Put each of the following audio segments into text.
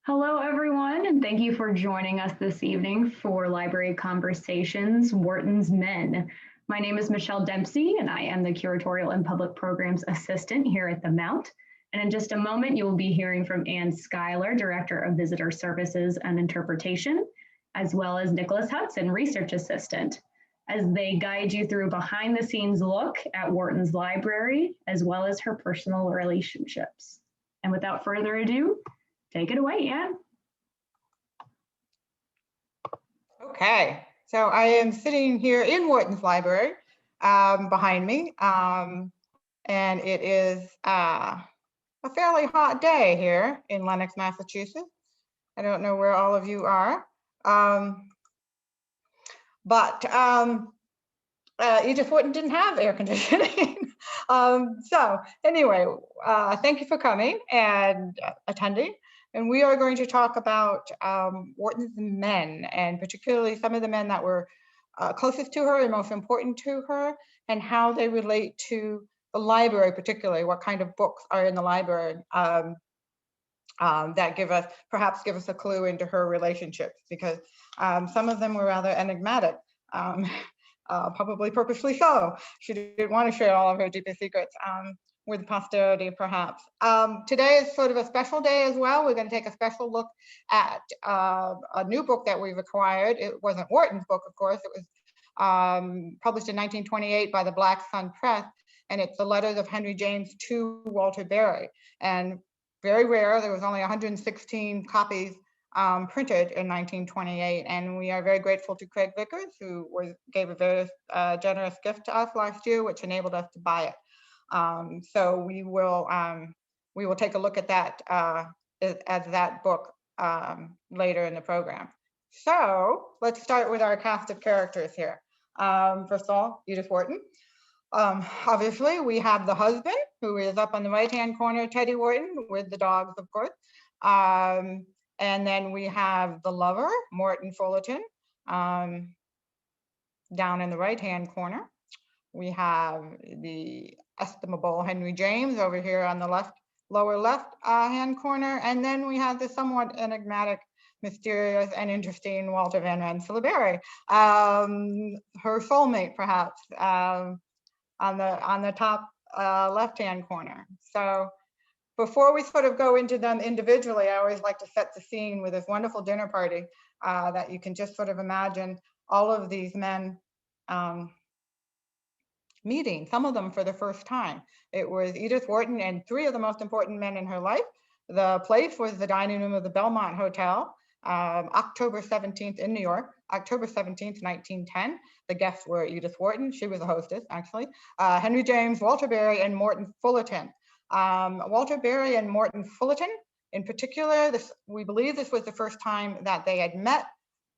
Hello, everyone, and thank you for joining us this evening for Library Conversations, Wharton's Men. My name is Michelle Dempsey, and I am the Curatorial and Public Programs Assistant here at the Mount. And in just a moment, you will be hearing from Ann Schuyler, Director of Visitor Services and Interpretation, as well as Nicholas Hudson, Research Assistant, as they guide you through behind-the-scenes look at Wharton's library, as well as her personal relationships. And without further ado, take it away, Ann. Okay, so I am sitting here in Wharton's library behind me, and it is a fairly hot day here in Lenox, Massachusetts. I don't know where all of you are, but Edith Wharton didn't have air conditioning. So anyway, thank you for coming and attending. And we are going to talk about Wharton's men, and particularly some of the men that were closest to her and most important to her, and how they relate to the library, particularly what kind of books are in the library that perhaps give us a clue into her relationships, because some of them were rather enigmatic. Probably purposely so. She didn't want to share all of her deepest secrets with posterity, perhaps. Today is sort of a special day as well. We're going to take a special look at a new book that we've acquired. It wasn't Wharton's book, of course. It was published in 1928 by the Black Sun Press, and it's the letters of Henry James to Walter Berry. And very rare, there was only 116 copies printed in 1928, and we are very grateful to Craig Vickers, who gave a very generous gift to us last year, which enabled us to buy it. So we will take a look at that as that book later in the program. So let's start with our cast of characters here. First of all, Edith Wharton. Obviously, we have the husband, who is up on the right-hand corner, Teddy Wharton, with the dogs, of course. And then we have the lover, Morton Fullerton, down in the right-hand corner. We have the estimable Henry James over here on the lower left hand corner. And then we have the somewhat enigmatic, mysterious, and interesting Walter Van Rensselaer Berry, her soulmate, perhaps, on the top left-hand corner. So before we sort of go into them individually, I always like to set the scene with this wonderful dinner party that you can just sort of imagine all of these men meeting, some of them for the first time. It was Edith Wharton and three of the most important men in her life. The place was the dining room of the Belmont Hotel, October 17th in New York, October 17th, 1910. The guests were Edith Wharton, she was a hostess actually, Henry James, Walter Berry, and Morton Fullerton. Walter Berry and Morton Fullerton, in particular, we believe this was the first time that they had met.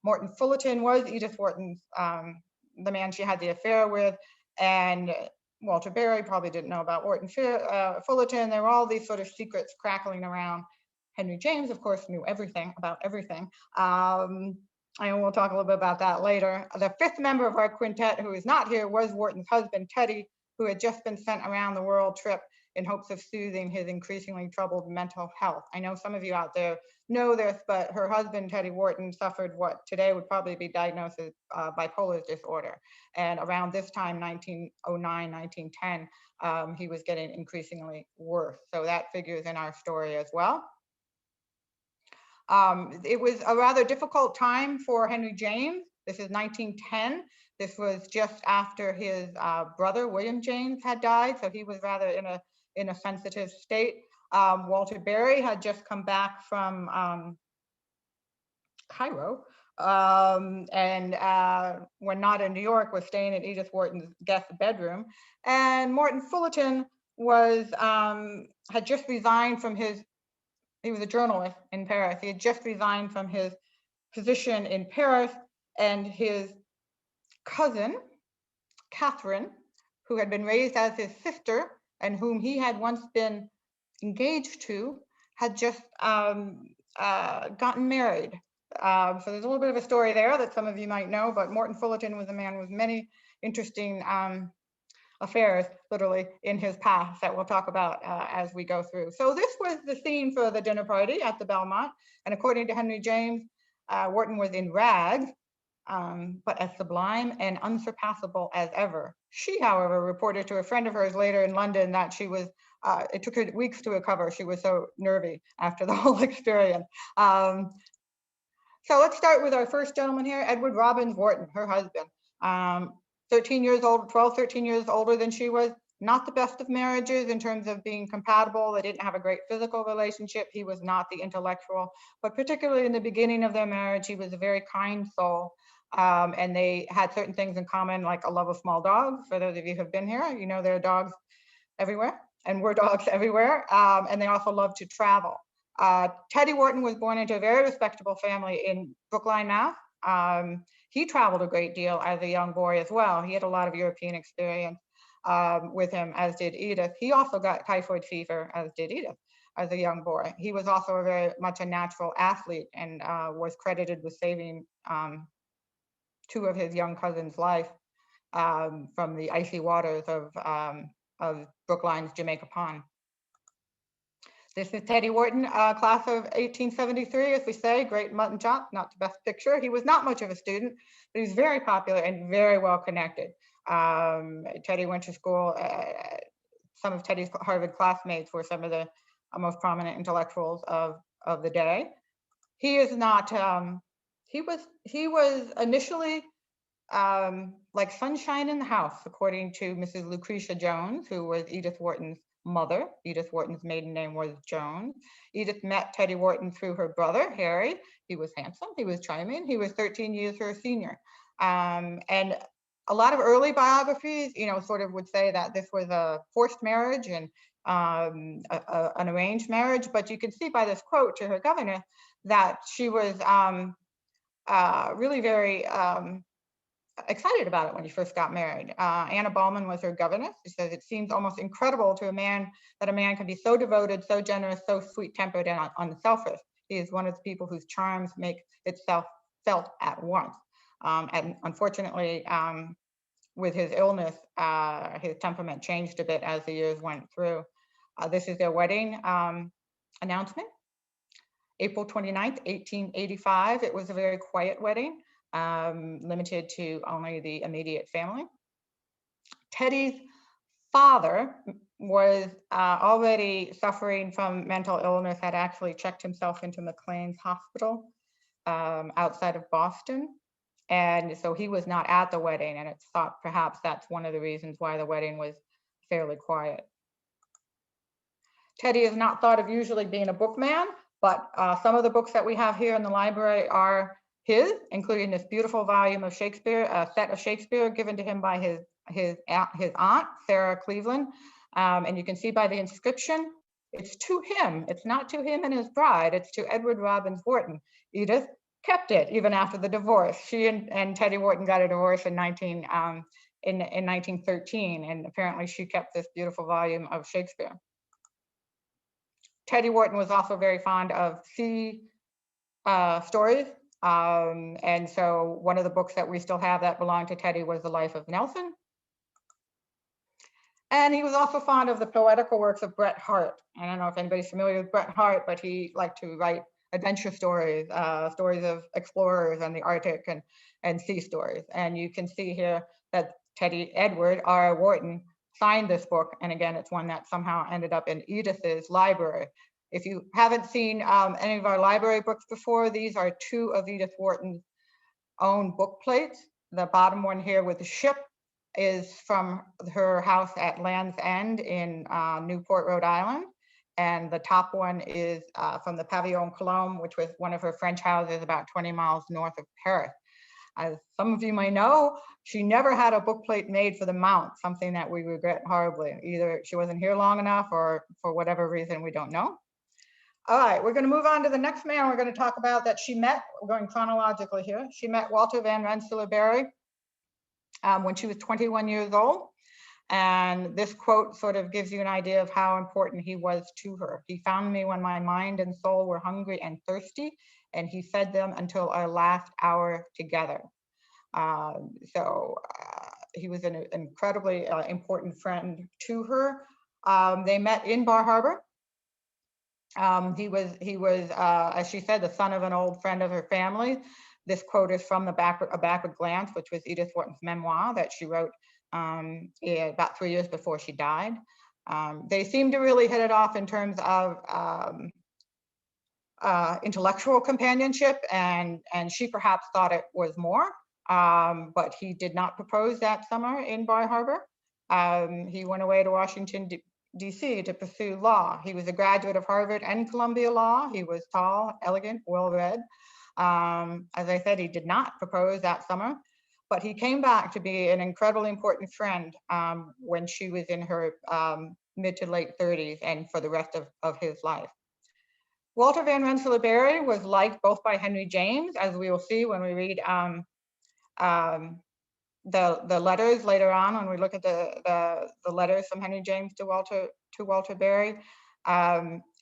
Morton Fullerton was Edith Wharton's, the man she had the affair with, and Walter Berry probably didn't know about Morton Fullerton. There were all these sort of secrets crackling around. Henry James, of course, knew everything about everything. And we'll talk a little bit about that later. The fifth member of our quintet who is not here was Wharton's husband, Teddy, who had just been sent around the world trip in hopes of soothing his increasingly troubled mental health. I know some of you out there know this, but her husband, Teddy Wharton, suffered what today would probably be diagnosed as bipolar disorder. And around this time, 1909, 1910, he was getting increasingly worse. So that figures in our story as well. It was a rather difficult time for Henry James. This is 1910. This was just after his brother, William James, had died. So he was rather in a sensitive state. Walter Berry had just come back from Cairo, and when not in New York, was staying at Edith Wharton's guest bedroom. And Morton Fullerton had just resigned from he was a journalist in Paris. He had just resigned from his position in Paris, and his cousin, Catherine, who had been raised as his sister and whom he had once been engaged to, had just gotten married. So there's a little bit of a story there that some of you might know, but Morton Fullerton was a man with many interesting affairs, literally, in his past that we'll talk about as we go through. So this was the scene for the dinner party at the Belmont. And according to Henry James, Wharton was in rags, but as sublime and unsurpassable as ever. She, however, reported to a friend of hers later in London that she was, it took her weeks to recover. She was so nervy after the whole experience. So let's start with our first gentleman here, Edward Robbins Wharton, her husband. 13 years old, 12, 13 years older than she was. Not the best of marriages in terms of being compatible. They didn't have a great physical relationship. He was not the intellectual, but particularly in the beginning of their marriage, he was a very kind soul. And they had certain things in common, like a love of small dogs. For those of you who have been here, you know there are dogs everywhere, and we're dogs everywhere. And they also love to travel. Teddy Wharton was born into a very respectable family in Brookline, Mass. He traveled a great deal as a young boy as well. He had a lot of European experience with him, as did Edith. He also got typhoid fever, as did Edith, as a young boy. He was also a very much a natural athlete and was credited with saving two of his young cousins' life from the icy waters of Brookline's Jamaica Pond. This is Teddy Wharton, class of 1873, as we say, great mutton chop, not the best picture. He was not much of a student, but he was very popular and very well connected. Teddy went to school, some of Teddy's Harvard classmates were some of the most prominent intellectuals of the day. He is not, he was initially like sunshine in the house, according to Mrs. Lucretia Jones, who was Edith Wharton's mother. Edith Wharton's maiden name was Jones. Edith met Teddy Wharton through her brother, Harry. He was handsome, he was charming, he was 13 years her senior. And a lot of early biographies, you know, sort of would say that this was a forced marriage and an arranged marriage, but you can see by this quote to her governess that she was really very excited about it when he first got married. Anna Ballman was her governess. She says, it seems almost incredible to a man that a man can be so devoted, so generous, so sweet-tempered and unselfish. He is one of the people whose charms make itself felt at once. And unfortunately, with his illness, his temperament changed a bit as the years went through. This is their wedding announcement. April 29th, 1885. It was a very quiet wedding. Limited to only the immediate family. Teddy's father was already suffering from mental illness, had actually checked himself into McLean's Hospital outside of Boston. And so he was not at the wedding, and it's thought perhaps that's one of the reasons why the wedding was fairly quiet. Teddy is not thought of usually being a bookman, but some of the books that we have here in the library are his, including this beautiful volume of Shakespeare, a set of Shakespeare given to him by his aunt, Sarah Cleveland. And you can see by the inscription, it's to him. It's not to him and his bride, it's to Edward Robbins Wharton. Edith kept it even after the divorce. She and Teddy Wharton got a divorce in 1913, and apparently she kept this beautiful volume of Shakespeare. Teddy Wharton was also very fond of sea stories. And so one of the books that we still have that belonged to Teddy was The Life of Nelson. And he was also fond of the poetical works of Bret Harte. I don't know if anybody's familiar with Bret Harte, but he liked to write adventure stories, stories of explorers and the Arctic and sea stories. And you can see here that Edward R. Wharton signed this book. And again, it's one that somehow ended up in Edith's library. If you haven't seen any of our library books before, these are two of Edith Wharton's own book plates. The bottom one here with the ship is from her house at Land's End in Newport, Rhode Island. And the top one is from the Pavillon Colombe, which was one of her French houses about 20 miles north of Paris. As some of you may know, she never had a book plate made for the Mount, something that we regret horribly. Either she wasn't here long enough or for whatever reason, we don't know. All right, we're going to move on to the next man we're going to talk about that she met. We're going chronologically here. She met Walter Van Rensselaer when she was 21 years old. And this quote sort of gives you an idea of how important he was to her. He found me when my mind and soul were hungry and thirsty, and he fed them until our last hour together. an incredibly important friend to her. They met in Bar Harbor. He was, as she said, the son of an old friend of her family. This quote is from A Backward Glance, which was Edith Wharton's memoir that she wrote about 3 years before she died. They seemed to really hit it off in terms of intellectual companionship, and she perhaps thought it was more, but he did not propose that summer in Bar Harbor. He went away to Washington, D.C. to pursue law. He was a graduate of Harvard and Columbia Law. He was tall, elegant, well-read. As I said, he did not propose that summer, but he came back to be an incredibly important friend when she was in her mid to late 30s and for the rest of his life. Walter Van Rensselaer was liked both by Henry James, as we will see when we read the letters later on, when we look at the letters from Henry James to Walter Berry.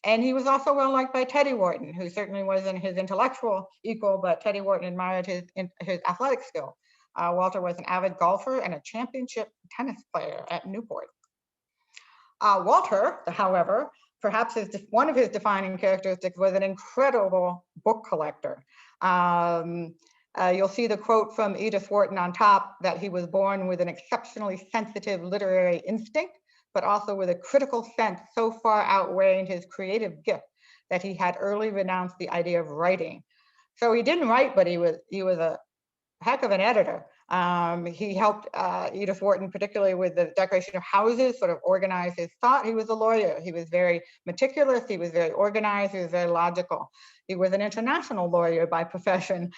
And he was also well liked by Teddy Wharton, who certainly wasn't his intellectual equal, but Teddy Wharton admired his athletic skill. Walter was an avid golfer and a championship tennis player at Newport. Walter, however, perhaps one of his defining characteristics was an incredible book collector. You'll see the quote from Edith Wharton on top, that he was born with an exceptionally sensitive literary instinct, but also with a critical sense so far outweighing his creative gift that he had early renounced the idea of writing. So he didn't write, but he was a heck of an editor. He helped Edith Wharton, particularly with the decoration of houses, sort of organize his thought. He was a lawyer. He was very meticulous. He was very organized. He was very logical. He was an international lawyer by profession.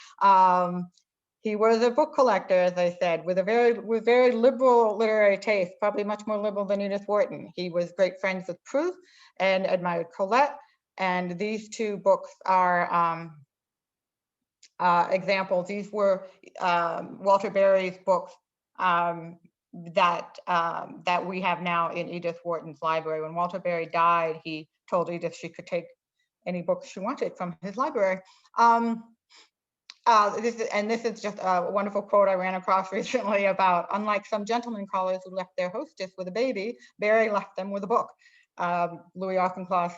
He was a book collector, as I said, with very liberal literary taste, probably much more liberal than Edith Wharton. He was great friends with Proust and admired Colette. And these two books are examples. These were Walter Berry's books that we have now in Edith Wharton's library. When Walter Berry died, he told Edith she could take any books she wanted from his library. This is just a wonderful quote I ran across recently about, unlike some gentlemen callers who left their hostess with a baby, Berry left them with a book. Louis Auchincloss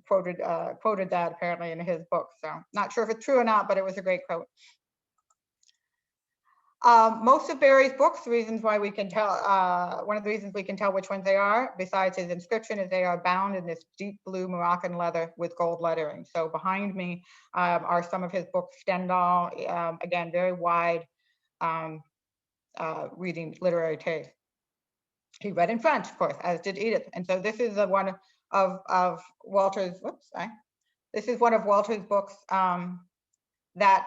quoted that apparently in his book. So not sure if it's true or not, but it was a great quote. Most of Berry's books, reasons why we can tell, one of the reasons we can tell which ones they are, besides his inscription, is they are bound in this deep blue Moroccan leather with gold lettering. So behind me are some of his books, Stendhal, again, very wide reading literary taste. He read in French, of course, as did Edith. And so this is one of Walter's, this is one of Walter's books that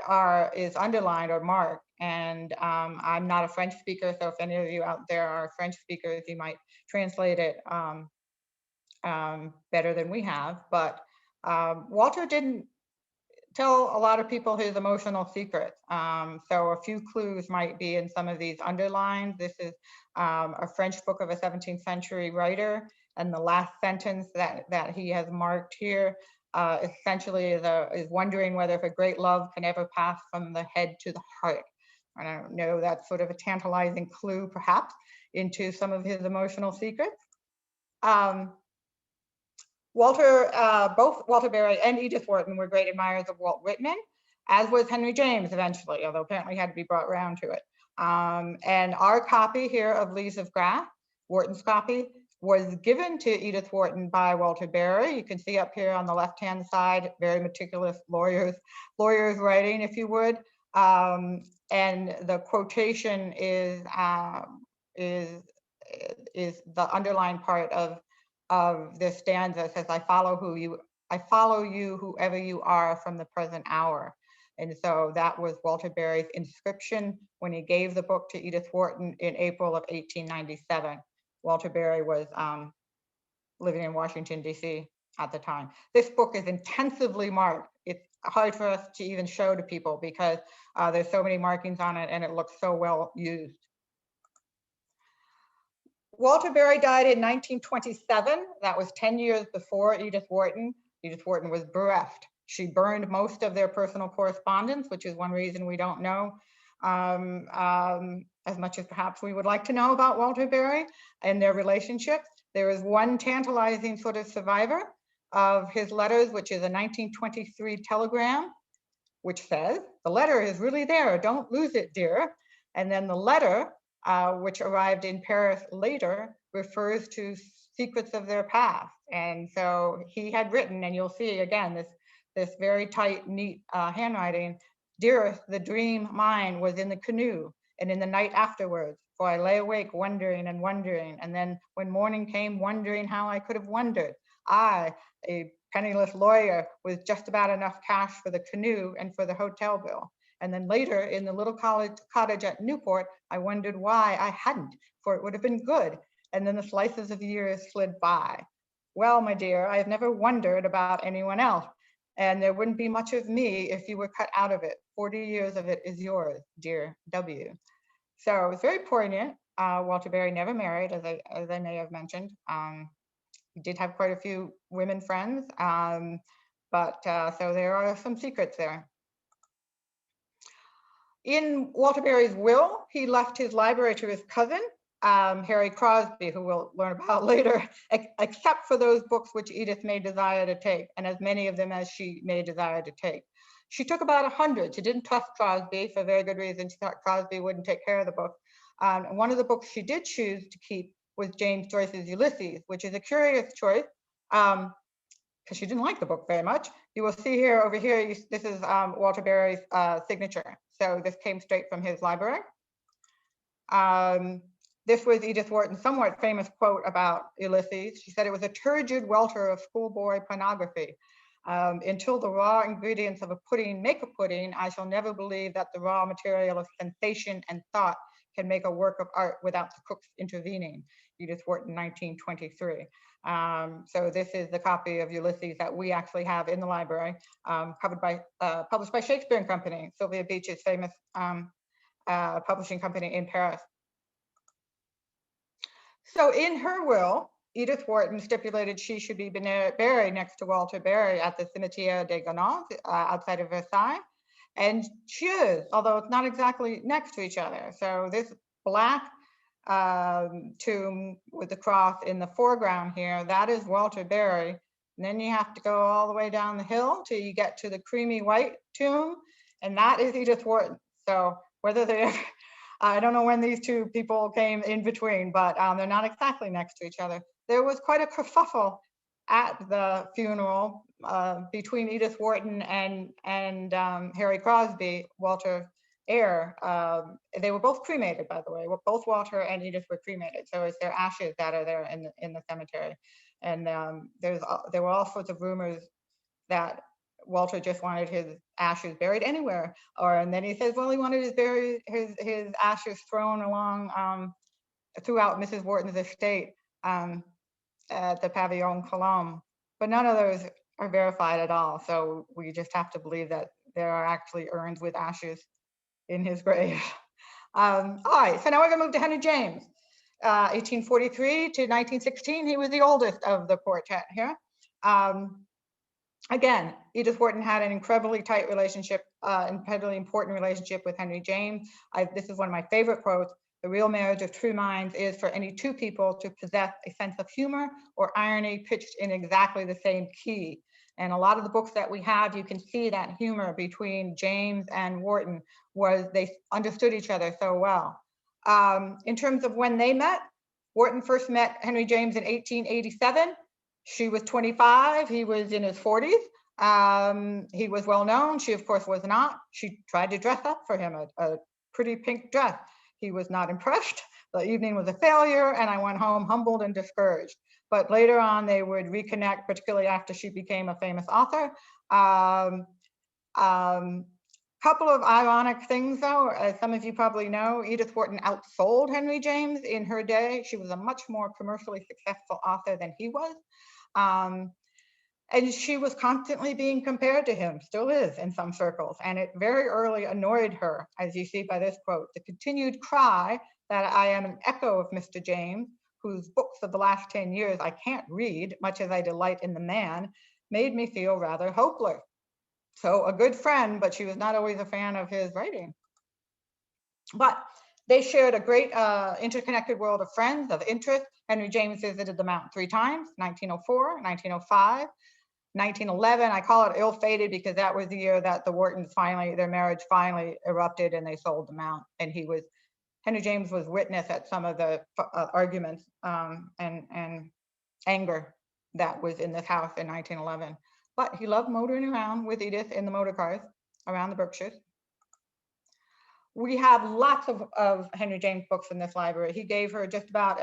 is underlined or marked. And I'm not a French speaker, so if any of you out there are French speakers, you might translate it better than we have. But Walter didn't tell a lot of people his emotional secrets. So a few clues might be in some of these underlines. This is a French book of a 17th century writer. And the last sentence that he has marked here essentially is wondering whether if a great love can ever pass from the head to the heart. I don't know, that's sort of a tantalizing clue perhaps into some of his emotional secrets. Both Walter Berry and Edith Wharton were great admirers of Walt Whitman, as was Henry James eventually, although apparently had to be brought around to it. And our copy here of Leaves of Grass, Wharton's copy, was given to Edith Wharton by Walter Berry. You can see up here on the left-hand side, very meticulous lawyers writing, if you would. And the quotation is the underlined part of this stanza. Says, I follow you, whoever you are, from the present hour. And so that was Walter Berry's inscription when he gave the book to Edith Wharton in April of 1897. Walter Berry was living in Washington, D.C. at the time. This book is intensively marked. It's hard for us to even show to people because there's so many markings on it and it looks so well used. Walter Berry died in 1927. That was 10 years before Edith Wharton. Edith Wharton was bereft. She burned most of their personal correspondence, which is one reason we don't know as much as perhaps we would like to know about Walter Berry and their relationship. There is one tantalizing sort of survivor of his letters, which is a 1923 telegram, which says, "The letter is really there, don't lose it, dear." And then the letter, which arrived in Paris later, refers to secrets of their past. And so he had written, and you'll see again, this very tight, neat handwriting, "Dearest, the dream mine was in the canoe and in the night afterwards, for I lay awake wondering and wondering. And then when morning came, wondering how I could have wondered. I, a penniless lawyer with just about enough cash for the canoe and for the hotel bill. And then later in the little cottage at Newport, I wondered why I hadn't, for it would have been good. And then the slices of years slid by. Well, my dear, I have never wondered about anyone else. And there wouldn't be much of me if you were cut out of it. 40 years of it is yours, dear W." So it's very poignant. Walter Berry never married, as I may have mentioned. He did have quite a few women friends, but so there are some secrets there. In Walter Berry's will, he left his library to his cousin, Harry Crosby, who we'll learn about later, except for those books which Edith may desire to take, and as many of them as she may desire to take. She took about 100. She didn't trust Crosby for very good reason. She thought Crosby wouldn't take care of the book. One of the books she did choose to keep was James Joyce's Ulysses, which is a curious choice because she didn't like the book very much. You will see here, over here, this is Walter Berry's signature. So this came straight from his library. This was Edith Wharton's somewhat famous quote about Ulysses. She said, "It was a turgid welter of schoolboy pornography. Until the raw ingredients of a pudding make a pudding, I shall never believe that the raw material of sensation and thought can make a work of art without the cook's intervening." Edith Wharton, 1923. So this is the copy of Ulysses that we actually have in the library, published by Shakespeare and Company, Sylvia Beach's famous publishing company in Paris. So in her will, Edith Wharton stipulated she should be buried next to Walter Berry at the Cimetière des Gonons outside of Versailles. And she is, although it's not exactly next to each other. So this black tomb with the cross in the foreground here, that is Walter Berry. And then you have to go all the way down the hill till you get to the creamy white tomb, and that is Edith Wharton. So whether they ever, I don't know when these two people came in between, but they're not exactly next to each other. There was quite a kerfuffle at the funeral between Edith Wharton and Harry Crosby, Walter heir. They were both cremated, by the way. Both Walter and Edith were cremated, so it's their ashes that are there in the cemetery. And there were all sorts of rumors that Walter just wanted his ashes buried anywhere, and then he says, well, he wanted his ashes thrown along throughout Mrs. Wharton's estate at the Pavillon Colombe, but none of those are verified at all. So we just have to believe that there are actually urns with ashes in his grave. All right, so now we're gonna move to Henry James. 1843 to 1916, he was the oldest of the quartet here. Again, Edith Wharton had an incredibly tight relationship, incredibly important relationship with Henry James. This is one of my favorite quotes. The real marriage of true minds is for any two people to possess a sense of humor or irony pitched in exactly the same key. And a lot of the books that we have, you can see that humor between James and Wharton was they understood each other so well. In terms of when they met, Wharton first met Henry James in 1887. She was 25, he was in his 40s. He was well known, she of course was not. She tried to dress up for him, a pretty pink dress. He was not impressed. The evening was a failure and I went home humbled and discouraged. But later on they would reconnect, particularly after she became a famous author. Couple of ironic things though, as some of you probably know, Edith Wharton outsold Henry James in her day. She was a much more commercially successful author than he was. And she was constantly being compared to him, still is in some circles, and it very early annoyed her, as you see by this quote. The continued cry that I am an echo of Mr. James, whose books of the last 10 years I can't read, much as I delight in the man, made me feel rather hopeless. So a good friend, but she was not always a fan of his writing. But they shared a great interconnected world of friends, of interest. Henry James visited the Mount 3 times, 1904, 1905, 1911. I call it ill-fated because that was the year that the Whartons finally, their marriage finally erupted and they sold the Mount. And Henry James was witness at some of the arguments and anger that was in this house in 1911. But he loved motoring around with Edith in the motor cars around the Berkshires. We have lots of Henry James books in this library. He gave her just about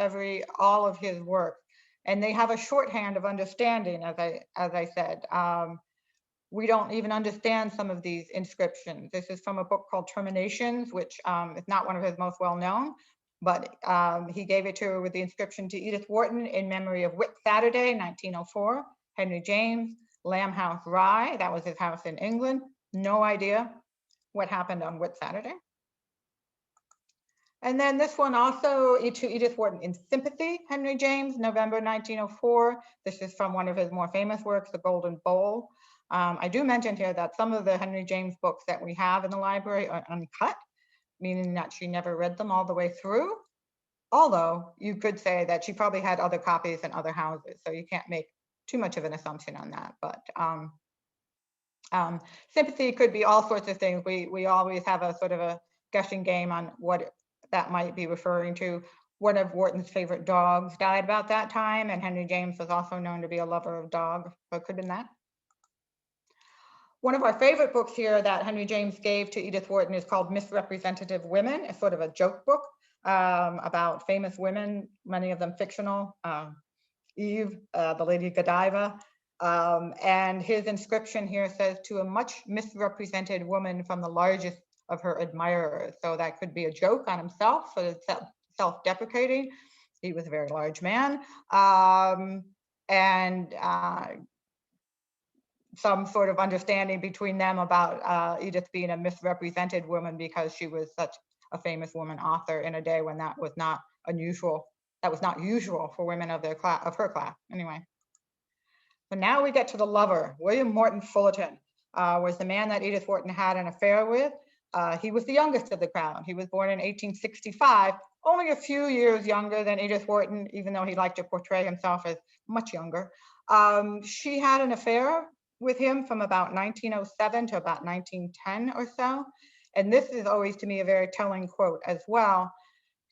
all of his work, and they have a shorthand of understanding, as I said. We don't even understand some of these inscriptions. This is from a book called Terminations, which is not one of his most well-known, but he gave it to her with the inscription to Edith Wharton in memory of Whit Saturday, 1904, Henry James, Lamb House Rye, that was his house in England. No idea what happened on Whit Saturday. And then this one also to Edith Wharton in Sympathy, Henry James, November 1904. This is from one of his more famous works, The Golden Bowl. I do mention here that some of the Henry James books that we have in the library are uncut, meaning that she never read them all the way through. Although you could say that she probably had other copies in other houses, so you can't make too much of an assumption on that. But sympathy could be all sorts of things. We always have a sort of a guessing game on what that might be referring to. One of Wharton's favorite dogs died about that time, and Henry James was also known to be a lover of dogs, so it could have been that. One of our favorite books here that Henry James gave to Edith Wharton is called Misrepresentative Women. It's sort of a joke book about famous women, many of them fictional. Eve, the Lady Godiva. And his inscription here says, to a much misrepresented woman from the largest of her admirers. So that could be a joke on himself, so it's self-deprecating. He was a very large man. Some sort of understanding between them about Edith being a misrepresented woman because she was such a famous woman author in a day when that was not unusual. That was not usual for women of her class. Anyway. So now we get to the lover. William Morton Fullerton was the man that Edith Wharton had an affair with. He was the youngest of the crowd. He was born in 1865, only a few years younger than Edith Wharton, even though he liked to portray himself as much younger. She had an affair with him from about 1907 to about 1910 or so. And this is always, to me, a very telling quote as well,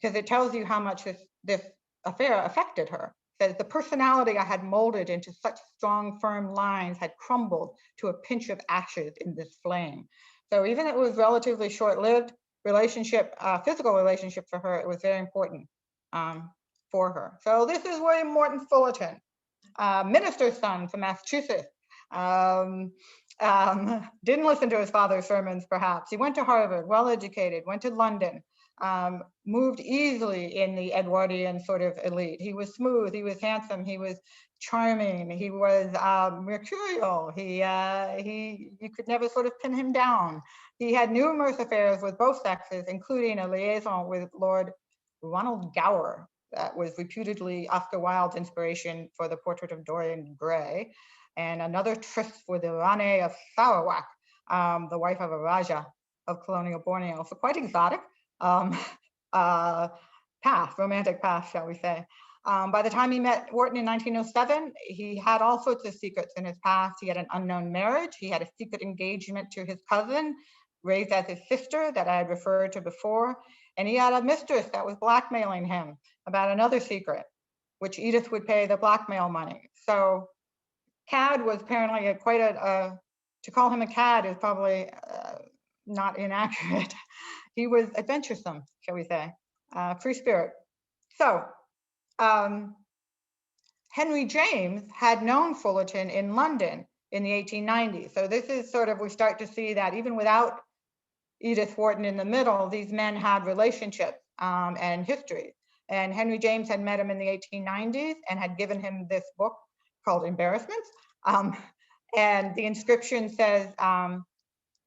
because it tells you how much this affair affected her. It says, the personality I had molded into such strong, firm lines had crumbled to a pinch of ashes in this flame. So even if it was relatively short-lived relationship, physical relationship for her, it was very important for her. So this is William Morton Fullerton, minister's son from Massachusetts. Didn't listen to his father's sermons, perhaps. He went to Harvard, well-educated, went to London, moved easily in the Edwardian sort of elite. He was smooth, he was handsome, he was charming, he was mercurial. You could never sort of pin him down. He had numerous affairs with both sexes, including a liaison with Lord Ronald Gower, that was reputedly Oscar Wilde's inspiration for the portrait of Dorian Gray, and another tryst with the Rani of Sarawak, the wife of a Raja of colonial Borneo. So quite exotic romantic past, shall we say. By the time he met Wharton in 1907, he had all sorts of secrets in his past. He had an unknown marriage. He had a secret engagement to his cousin, raised as his sister, that I had referred to before. And he had a mistress that was blackmailing him about another secret, which Edith would pay the blackmail money. So cad was apparently to call him a cad is probably not inaccurate. He was adventuresome, shall we say, free spirit. So Henry James had known Fullerton in London in the 1890s. So this is sort of, we start to see that even without Edith Wharton in the middle, these men had relationships and histories. And Henry James had met him in the 1890s and had given him this book called Embarrassments. And the inscription says,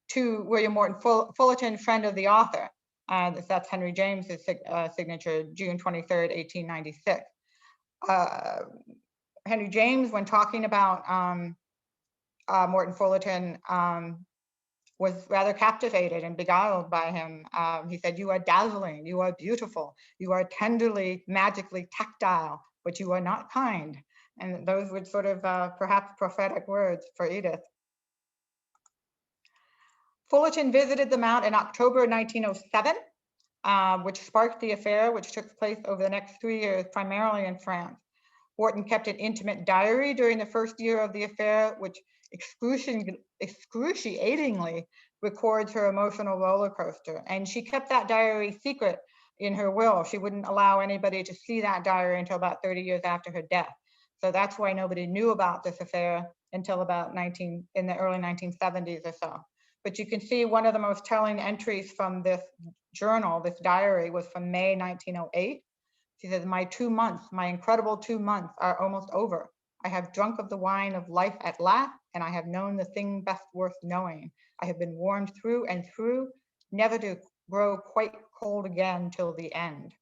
to William Morton Fullerton, friend of the author. That's Henry James's signature, June 23rd, 1896. Henry James, when talking about Morton Fullerton, was rather captivated and beguiled by him. He said, "You are dazzling, you are beautiful, you are tenderly, magically tactile, but you are not kind." And those were sort of perhaps prophetic words for Edith. Fullerton visited the Mount in October 1907, which sparked the affair, which took place over the next 3 years, primarily in France. Wharton kept an intimate diary during the first year of the affair, which excruciatingly records her emotional roller coaster. And she kept that diary secret in her will. She wouldn't allow anybody to see that diary until about 30 years after her death. So that's why nobody knew about this affair until about in the early 1970s or so. But you can see one of the most telling entries from this journal, this diary, was from May 1908. She says, "My 2 months, my incredible 2 months are almost over. I have drunk of the wine of life at last, and I have known the thing best worth knowing. I have been warmed through and through, never to grow quite cold again till the end."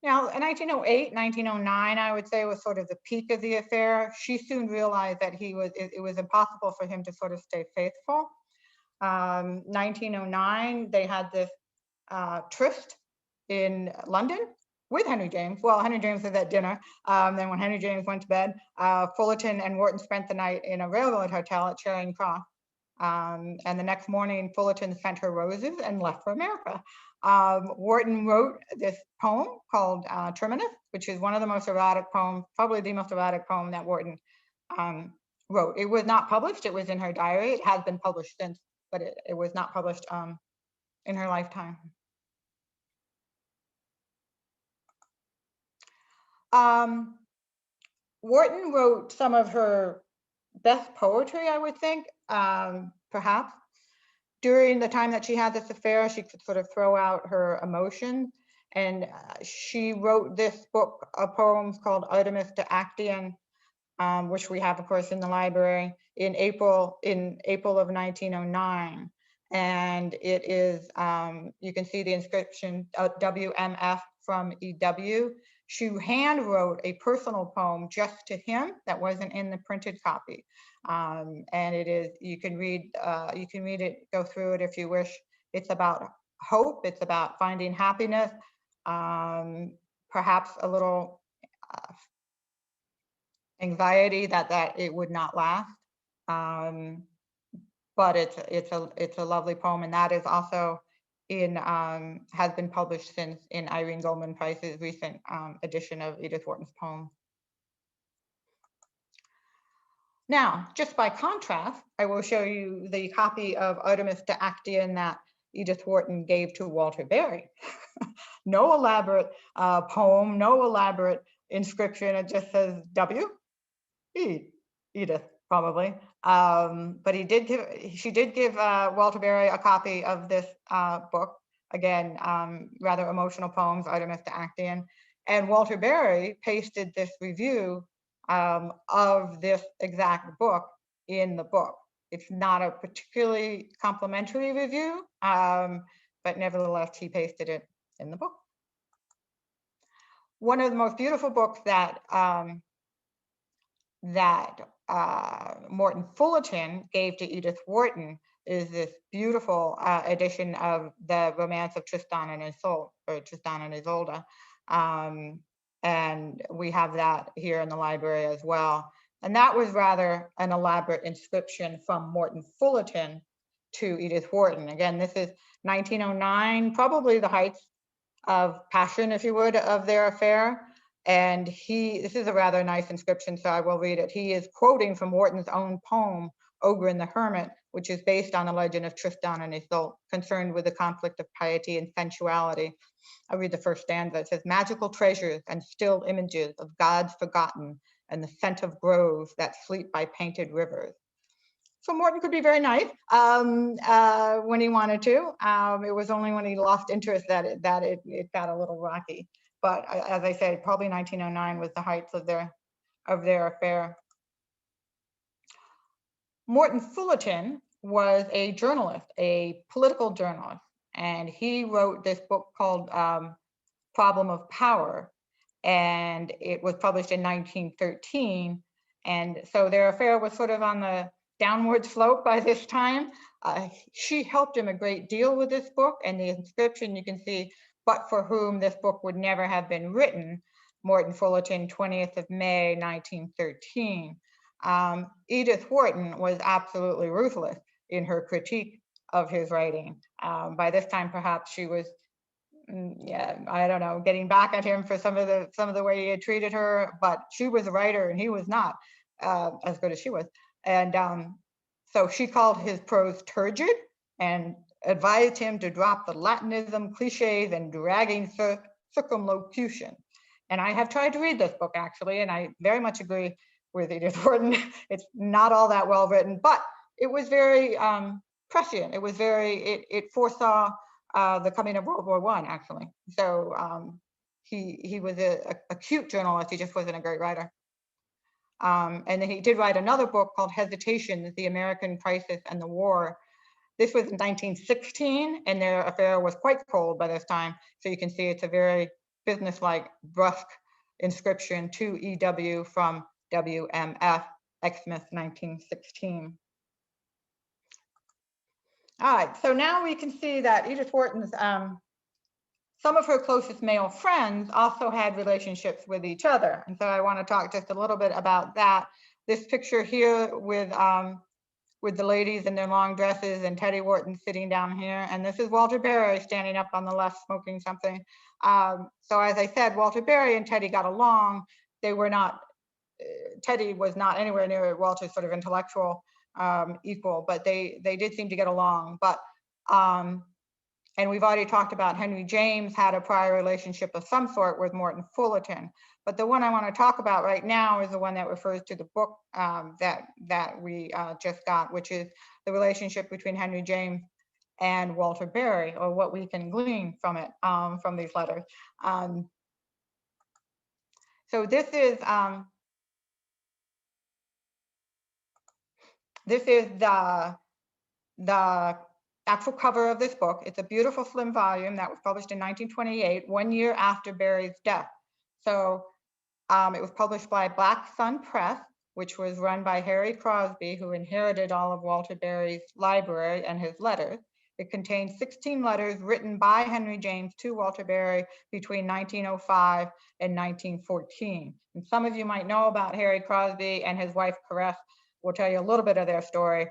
Now, in 1908, 1909, I would say, was sort of the peak of the affair. She soon realized that it was impossible for him to sort of stay faithful. 1909, they had this tryst in London with Henry James. Well, Henry James was at dinner. Then when Henry James went to bed, Fullerton and Wharton spent the night in a railroad hotel at Charing Cross. And the next morning, Fullerton sent her roses and left for America. Wharton wrote this poem called Terminus, which is one of the most erotic poems, probably the most erotic poem that Wharton wrote. It was not published. It was in her diary. It has been published since, but it was not published in her lifetime. Wharton wrote some of her best poetry, I would think, perhaps. During the time that she had this affair, she could sort of throw out her emotions. And she wrote this book of poems called Artemis to Actaeon, which we have, of course, in the library in April of 1909. And it is, you can see the inscription WMF from EW. She hand wrote a personal poem just to him that wasn't in the printed copy. And it is, you can read it, go through it if you wish. It's about hope. It's about finding happiness, perhaps a little anxiety that it would not last. But it's a lovely poem, and that is also has been published since in Irene Goldman Price's recent edition of Edith Wharton's poem. Now, just by contrast, I will show you the copy of Artemis to Actaeon that Edith Wharton gave to Walter Berry. No elaborate poem, no elaborate inscription. It just says W. Edith, probably. But she did give Walter Berry a copy of this book. Again, rather emotional poems, Artemis to Actaeon. And Walter Berry pasted this review of this exact book in the book. It's not a particularly complimentary review, but nevertheless, he pasted it in the book. One of the most beautiful books that Morton Fullerton gave to Edith Wharton is this beautiful edition of the Romance of Tristan and Isolde, or Tristan and Isolde. And we have that here in the library as well. And that was rather an elaborate inscription from Morton Fullerton to Edith Wharton. Again, this is 1909, probably the heights of passion, if you would, of their affair. And this is a rather nice inscription, so I will read it. He is quoting from Wharton's own poem, Ogre the Hermit, which is based on the legend of Tristan and Isolde, concerned with the conflict of piety and sensuality. I'll read the first stanza. It says, "Magical treasures and still images of gods forgotten, and the scent of groves that sleep by painted rivers." So Morton could be very nice when he wanted to. It was only when he lost interest that it got a little rocky. But as I said, probably 1909 was the heights of their affair. Morton Fullerton was a journalist, a political journalist, and he wrote this book called Problem of Power, and it was published in 1913. And so their affair was sort of on the downward slope by this time. She helped him a great deal with this book, and the inscription you can see, "But for whom this book would never have been written, Morton Fullerton, 20th of May, 1913. Edith Wharton was absolutely ruthless in her critique of his writing. By this time, perhaps she was, yeah, I don't know, getting back at him for some of the way he had treated her, but she was a writer and he was not as good as she was. And so she called his prose turgid and advised him to drop the Latinism, cliches, and dragging circumlocution. And I have tried to read this book actually, and I very much agree with Edith Wharton. It's not all that well written, but it was very prescient. It was it foresaw the coming of World War I, actually. So he was a cute journalist. He just wasn't a great writer. And then he did write another book called Hesitations, The American Crisis and the War. This was in 1916, and their affair was quite cold by this time. So you can see it's a very businesslike, brusque inscription to EW from WMF, Xmas 1916. All right, so now we can see that Edith Wharton's, some of her closest male friends also had relationships with each other. And so I want to talk just a little bit about that. This picture here with the ladies in their long dresses and Teddy Wharton sitting down here. And this is Walter Berry standing up on the left smoking something. So as I said, Walter Berry and Teddy got along. They were not, Teddy was not anywhere near Walter's sort of intellectual equal, but they did seem to get along. But and we've already talked about Henry James had a prior relationship of some sort with Morton Fullerton. But the one I want to talk about right now is the one that refers to the book that we just got, which is the relationship between Henry James and Walter Berry, or what we can glean from it, from these letters. So this is the actual cover of this book. It's a beautiful slim volume that was published in 1928, 1 year after Berry's death. So it was published by Black Sun Press, which was run by Harry Crosby, who inherited all of Walter Berry's library and his letters. It contains 16 letters written by Henry James to Walter Berry between 1905 and 1914. And some of you might know about Harry Crosby and his wife, Caress. We'll tell you a little bit of their story.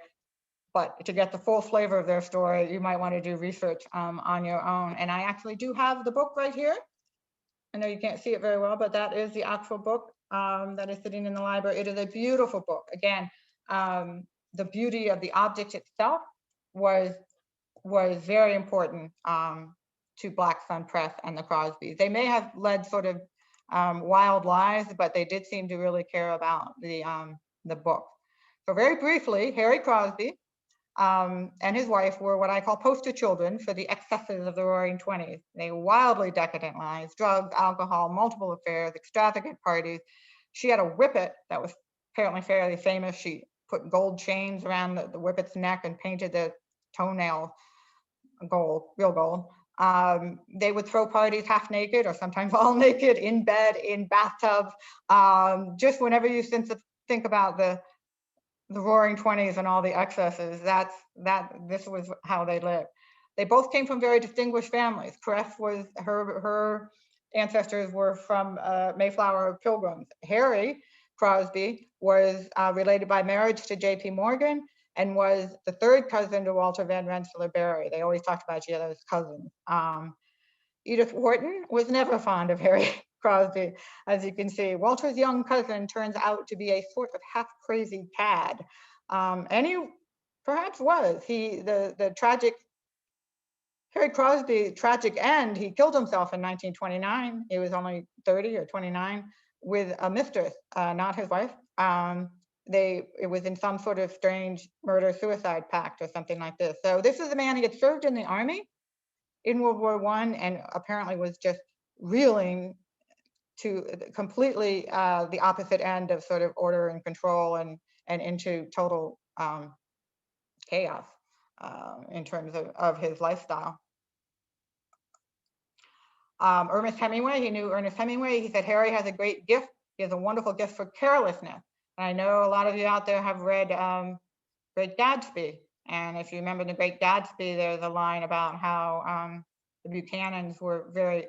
But to get the full flavor of their story, you might want to do research on your own. And I actually do have the book right here. I know you can't see it very well, but that is the actual book that is sitting in the library. It is a beautiful book. Again, the beauty of the object itself was very important to Black Sun Press and the Crosbys. They may have led sort of wild lives, but they did seem to really care about the book. So very briefly, Harry Crosby and his wife were what I call poster children for the excesses of the Roaring '20s. They wildly decadent lives, drugs, alcohol, multiple affairs, extravagant parties. She had a whippet that was apparently fairly famous. She put gold chains around the whippet's neck and painted the toenails gold, real gold. They would throw parties half naked or sometimes all naked, in bed, in bathtubs. Just whenever you think about the Roaring '20s and all the excesses, this was how they lived. They both came from very distinguished families. Caress was, her ancestors were from Mayflower Pilgrims. Harry Crosby was related by marriage to J.P. Morgan and was the third cousin to Walter Van Rensselaer Berry. They always talked about each other as cousins. Edith Wharton was never fond of Harry Crosby, as you can see. Walter's young cousin turns out to be a sort of half-crazy cad. And he perhaps was. The tragic, Harry Crosby tragic end, he killed himself in 1929. He was only 30 or 29 with a mistress, not his wife. It was in some sort of strange murder-suicide pact or something like this. So this is a man, he had served in the army in World War I and apparently was just reeling to completely the opposite end of sort of order and control and into total chaos in terms of his lifestyle. Ernest Hemingway, he knew Ernest Hemingway. He said, Harry has a great gift. He has a wonderful gift for carelessness. And I know a lot of you out there have read Gatsby. And if you remember The Great Gatsby, there's a line about how the Buchanans were very,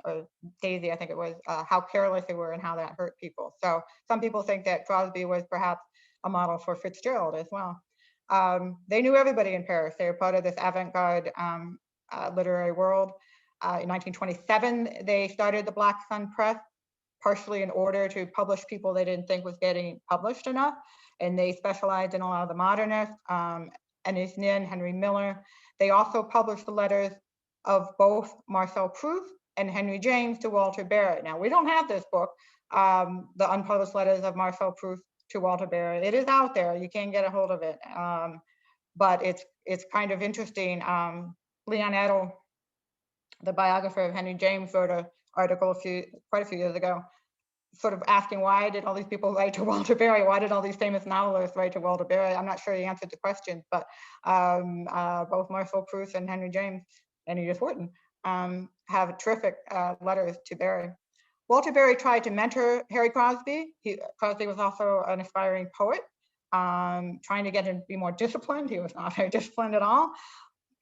or Daisy, I think it was, how careless they were and how that hurt people. So some people think that Crosby was perhaps a model for Fitzgerald as well. They knew everybody in Paris. They were part of this avant-garde literary world. In 1927, they started the Black Sun Press, partially in order to publish people they didn't think was getting published enough. And they specialized in a lot of the modernists, Anis Nin, Henry Miller. They also published the letters of both Marcel Proust and Henry James to Walter Barrett. Now, we don't have this book, the unpublished letters of Marcel Proust to Walter Barrett. It is out there. You can get a hold of it. But it's kind of interesting. Leon Edel, the biographer of Henry James, wrote an article quite a few years ago, sort of asking, why did all these people write to Walter Barrett? Why did all these famous novelists write to Walter Barrett? I'm not sure he answered the question, but both Marcel Proust and Henry James and Edith Wharton have terrific letters to Barry. Walter Barry tried to mentor Harry Crosby. Crosby was also an aspiring poet, trying to get him to be more disciplined. He was not very disciplined at all.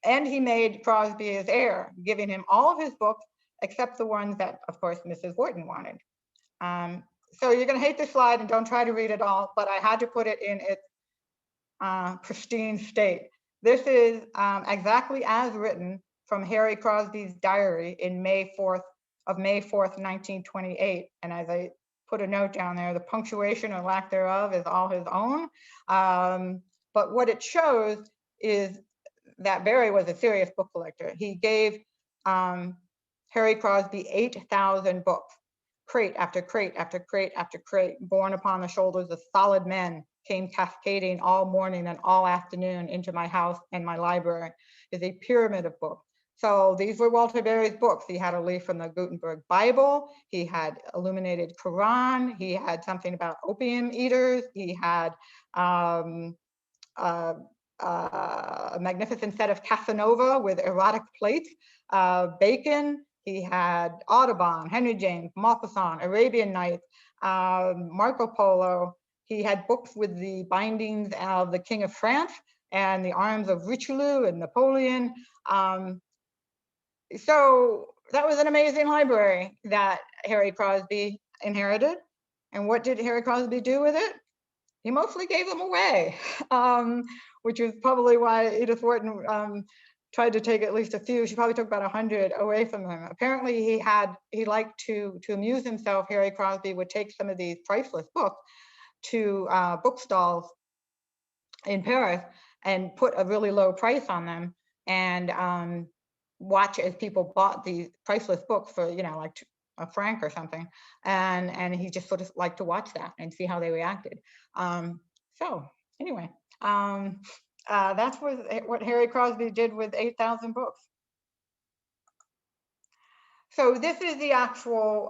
And he made Crosby his heir, giving him all of his books, except the ones that, of course, Mrs. Wharton wanted. So you're going to hate this slide and don't try to read it all, but I had to put it in its pristine state. This is exactly as written from Harry Crosby's diary in May 4th, 1928. And as I put a note down there, the punctuation or lack thereof is all his own. But what it shows is that Barry was a serious book collector. He gave Harry Crosby 8,000 books, crate after crate after crate after crate, borne upon the shoulders of solid men, came cascading all morning and all afternoon into my house and my library. Is a pyramid of books. So these were Walter Barry's books. He had a leaf from the Gutenberg Bible. He had illuminated Quran. He had something about opium eaters. He had a magnificent set of Casanova with erotic plates, Bacon. He had Audubon, Henry James, Maupassant, Arabian Nights, Marco Polo. He had books with the bindings of the King of France and the arms of Richelieu and Napoleon. So that was an amazing library that Harry Crosby inherited. And what did Harry Crosby do with it? He mostly gave them away, which is probably why Edith Wharton tried to take at least a few. She probably took about 100 away from him. Apparently he liked to amuse himself. Harry Crosby would take some of these priceless books to bookstalls in Paris and put a really low price on them and watch as people bought these priceless books for, like a franc or something. And he just sort of liked to watch that and see how they reacted. So anyway, that's what Harry Crosby did with 8,000 books. So this is the actual,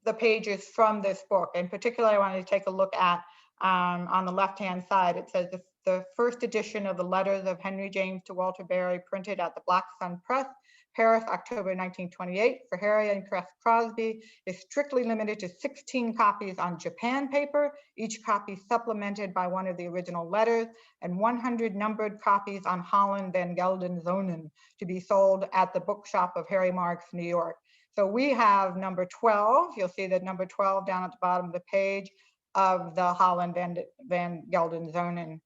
the pages from this book. In particular, I wanted to take a look at, on the left-hand side, it says the first edition of the letters of Henry James to Walter Barry, printed at the Black Sun Press, Paris, October 1928, for Harry and Crosby, is strictly limited to 16 copies on Japan paper, each copy supplemented by one of the original letters, and 100 numbered copies on Holland Van Gelden Zonen, to be sold at the bookshop of Harry Marks, New York. So we have number 12. You'll see that number 12 down at the bottom of the page of the Holland Van Gelden Zonen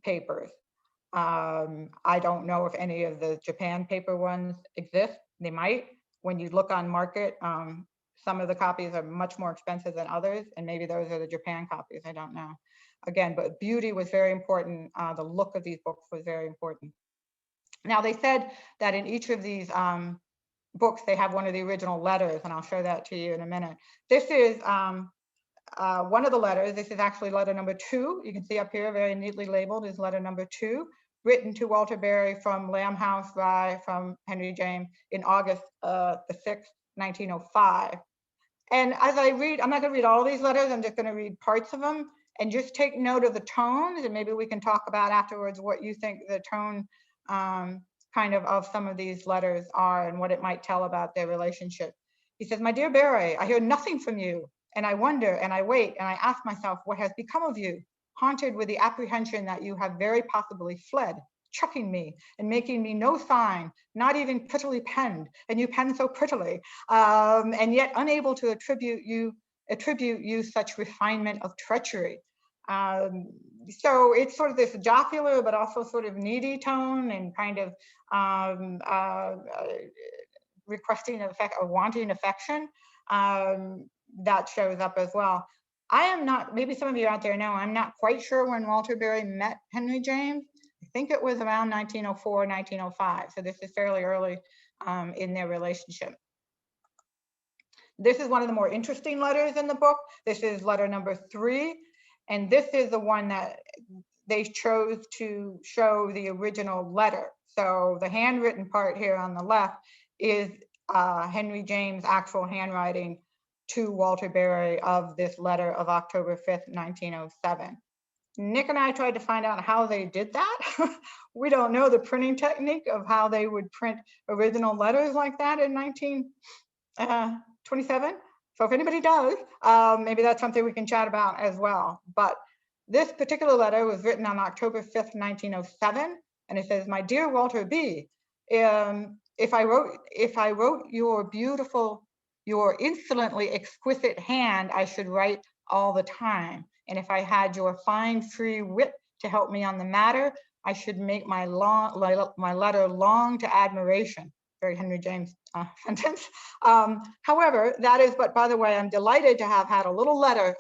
papers. I don't know if any of the Japan paper ones exist. They might. When you look on market, some of the copies are much more expensive than others, and maybe those are the Japan copies. I don't know. Again, but beauty was very important. The look of these books was very important. Now, they said that in each of these books, they have one of the original letters, and I'll show that to you in a minute. This is one of the letters. This is actually letter number 2. You can see up here, very neatly labeled, is letter number 2, written to Walter Barry from Lamb House Rye from Henry James in August the 6th, 1905. And as I read, I'm not going to read all these letters. I'm just going to read parts of them and just take note of the tones. And maybe we can talk about afterwards what you think the tone kind of some of these letters are and what it might tell about their relationship. He says, "My dear Barry, I hear nothing from you. And I wonder and I wait and I ask myself, what has become of you? haunted with the apprehension that you have very possibly fled, chucking me and making me no sign, not even prettily penned, and you pen so prettily, and yet unable to attribute you such refinement of treachery. So it's sort of this jocular, but also sort of needy tone, and kind of requesting affection or wanting affection, that shows up as well. I am not, maybe some of you out there know, I'm not quite sure when Walter Berry met Henry James. I think it was around 1904, 1905. So this is fairly early in their relationship. This is one of the more interesting letters in the book. This is letter number 3. And this is the one that they chose to show the original letter. So the handwritten part here on the left is Henry James' actual handwriting to Walter Berry of this letter of October 5th, 1907. Nick and I tried to find out how they did that. We don't know the printing technique of how they would print original letters like that in 1927. So if anybody does, maybe that's something we can chat about as well. But this particular letter was written on October 5th, 1907. And it says, "My dear Walter B., if I wrote your beautiful, your insolently exquisite hand, I should write all the time. And if I had your fine free wit to help me on the matter, I should make my letter long to admiration." Very Henry James sentence. However, that is, but by the way, I'm delighted to have had a little letter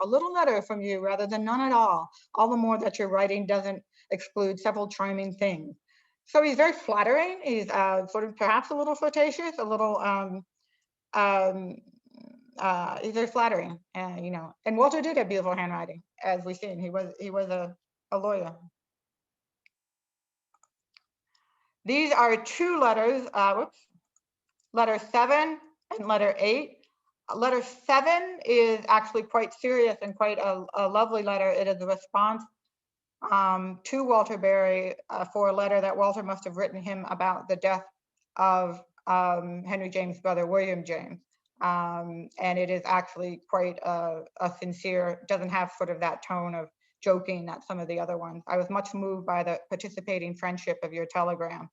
from you rather than none at all the more that your writing doesn't exclude several charming things. So he's very flattering. He's sort of perhaps a little flirtatious, a little, he's very flattering, you know. And Walter did have beautiful handwriting, as we've seen. He was a lawyer. These are 2 letters, letter 7 and letter 8. Letter 7 is actually quite serious and quite a lovely letter. It is a response to Walter Berry for a letter that Walter must have written him about the death of Henry James' brother, William James. And it is actually quite a sincere, doesn't have sort of that tone of joking that some of the other ones. I was much moved by the participating friendship of your telegram.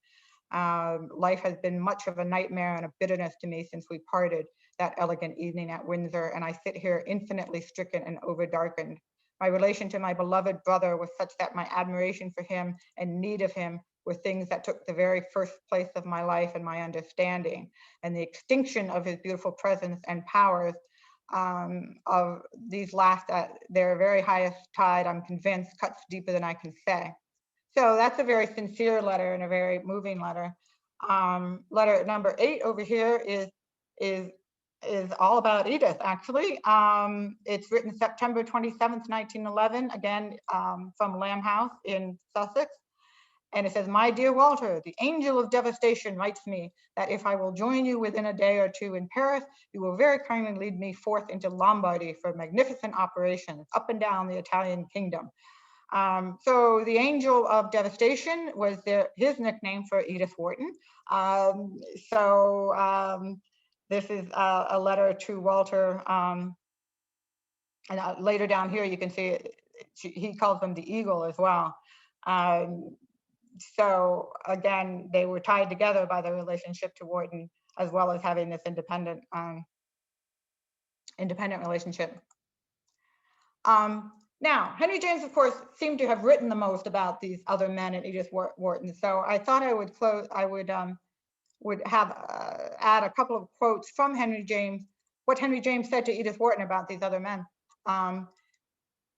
Life has been much of a nightmare and a bitterness to me since we parted that elegant evening at Windsor, and I sit here infinitely stricken and overdarkened. My relation to my beloved brother was such that my admiration for him and need of him were things that took the very first place of my life and my understanding. And the extinction of his beautiful presence and powers of these last at their very highest tide, I'm convinced, cuts deeper than I can say. So that's a very sincere letter and a very moving letter. Letter number 8 over here is all about Edith, actually. It's written September 27th, 1911, again, from Lamb House in Sussex. And it says, "My dear Walter, the angel of devastation writes me that if I will join you within a day or 2 in Paris, you will very kindly lead me forth into Lombardy for magnificent operations up and down the Italian kingdom." So the angel of devastation was his nickname for Edith Wharton. This is a letter to Walter. And later down here, you can see he calls them the eagle as well. So again, they were tied together by the relationship to Wharton, as well as having this independent relationship. Now, Henry James, of course, seemed to have written the most about these other men and Edith Wharton. So I thought I would add a couple of quotes from Henry James, what Henry James said to Edith Wharton about these other men. And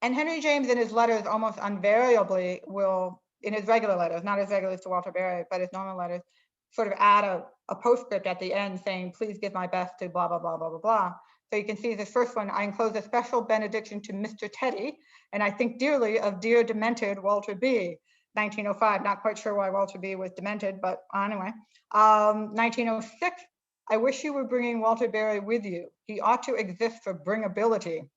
Henry James in his letters almost invariably will, in his regular letters, not as regular as to Walter Berry, but his normal letters, sort of add a postscript at the end saying, "Please give my best to blah, blah, blah, blah, blah, blah." So you can see this first one, "I enclose a special benediction to Mr. Teddy, and I think dearly of dear demented Walter B." 1905, not quite sure why Walter B was demented, but anyway. 1906, "I wish you were bringing Walter Berry with you. He ought to exist for bringability.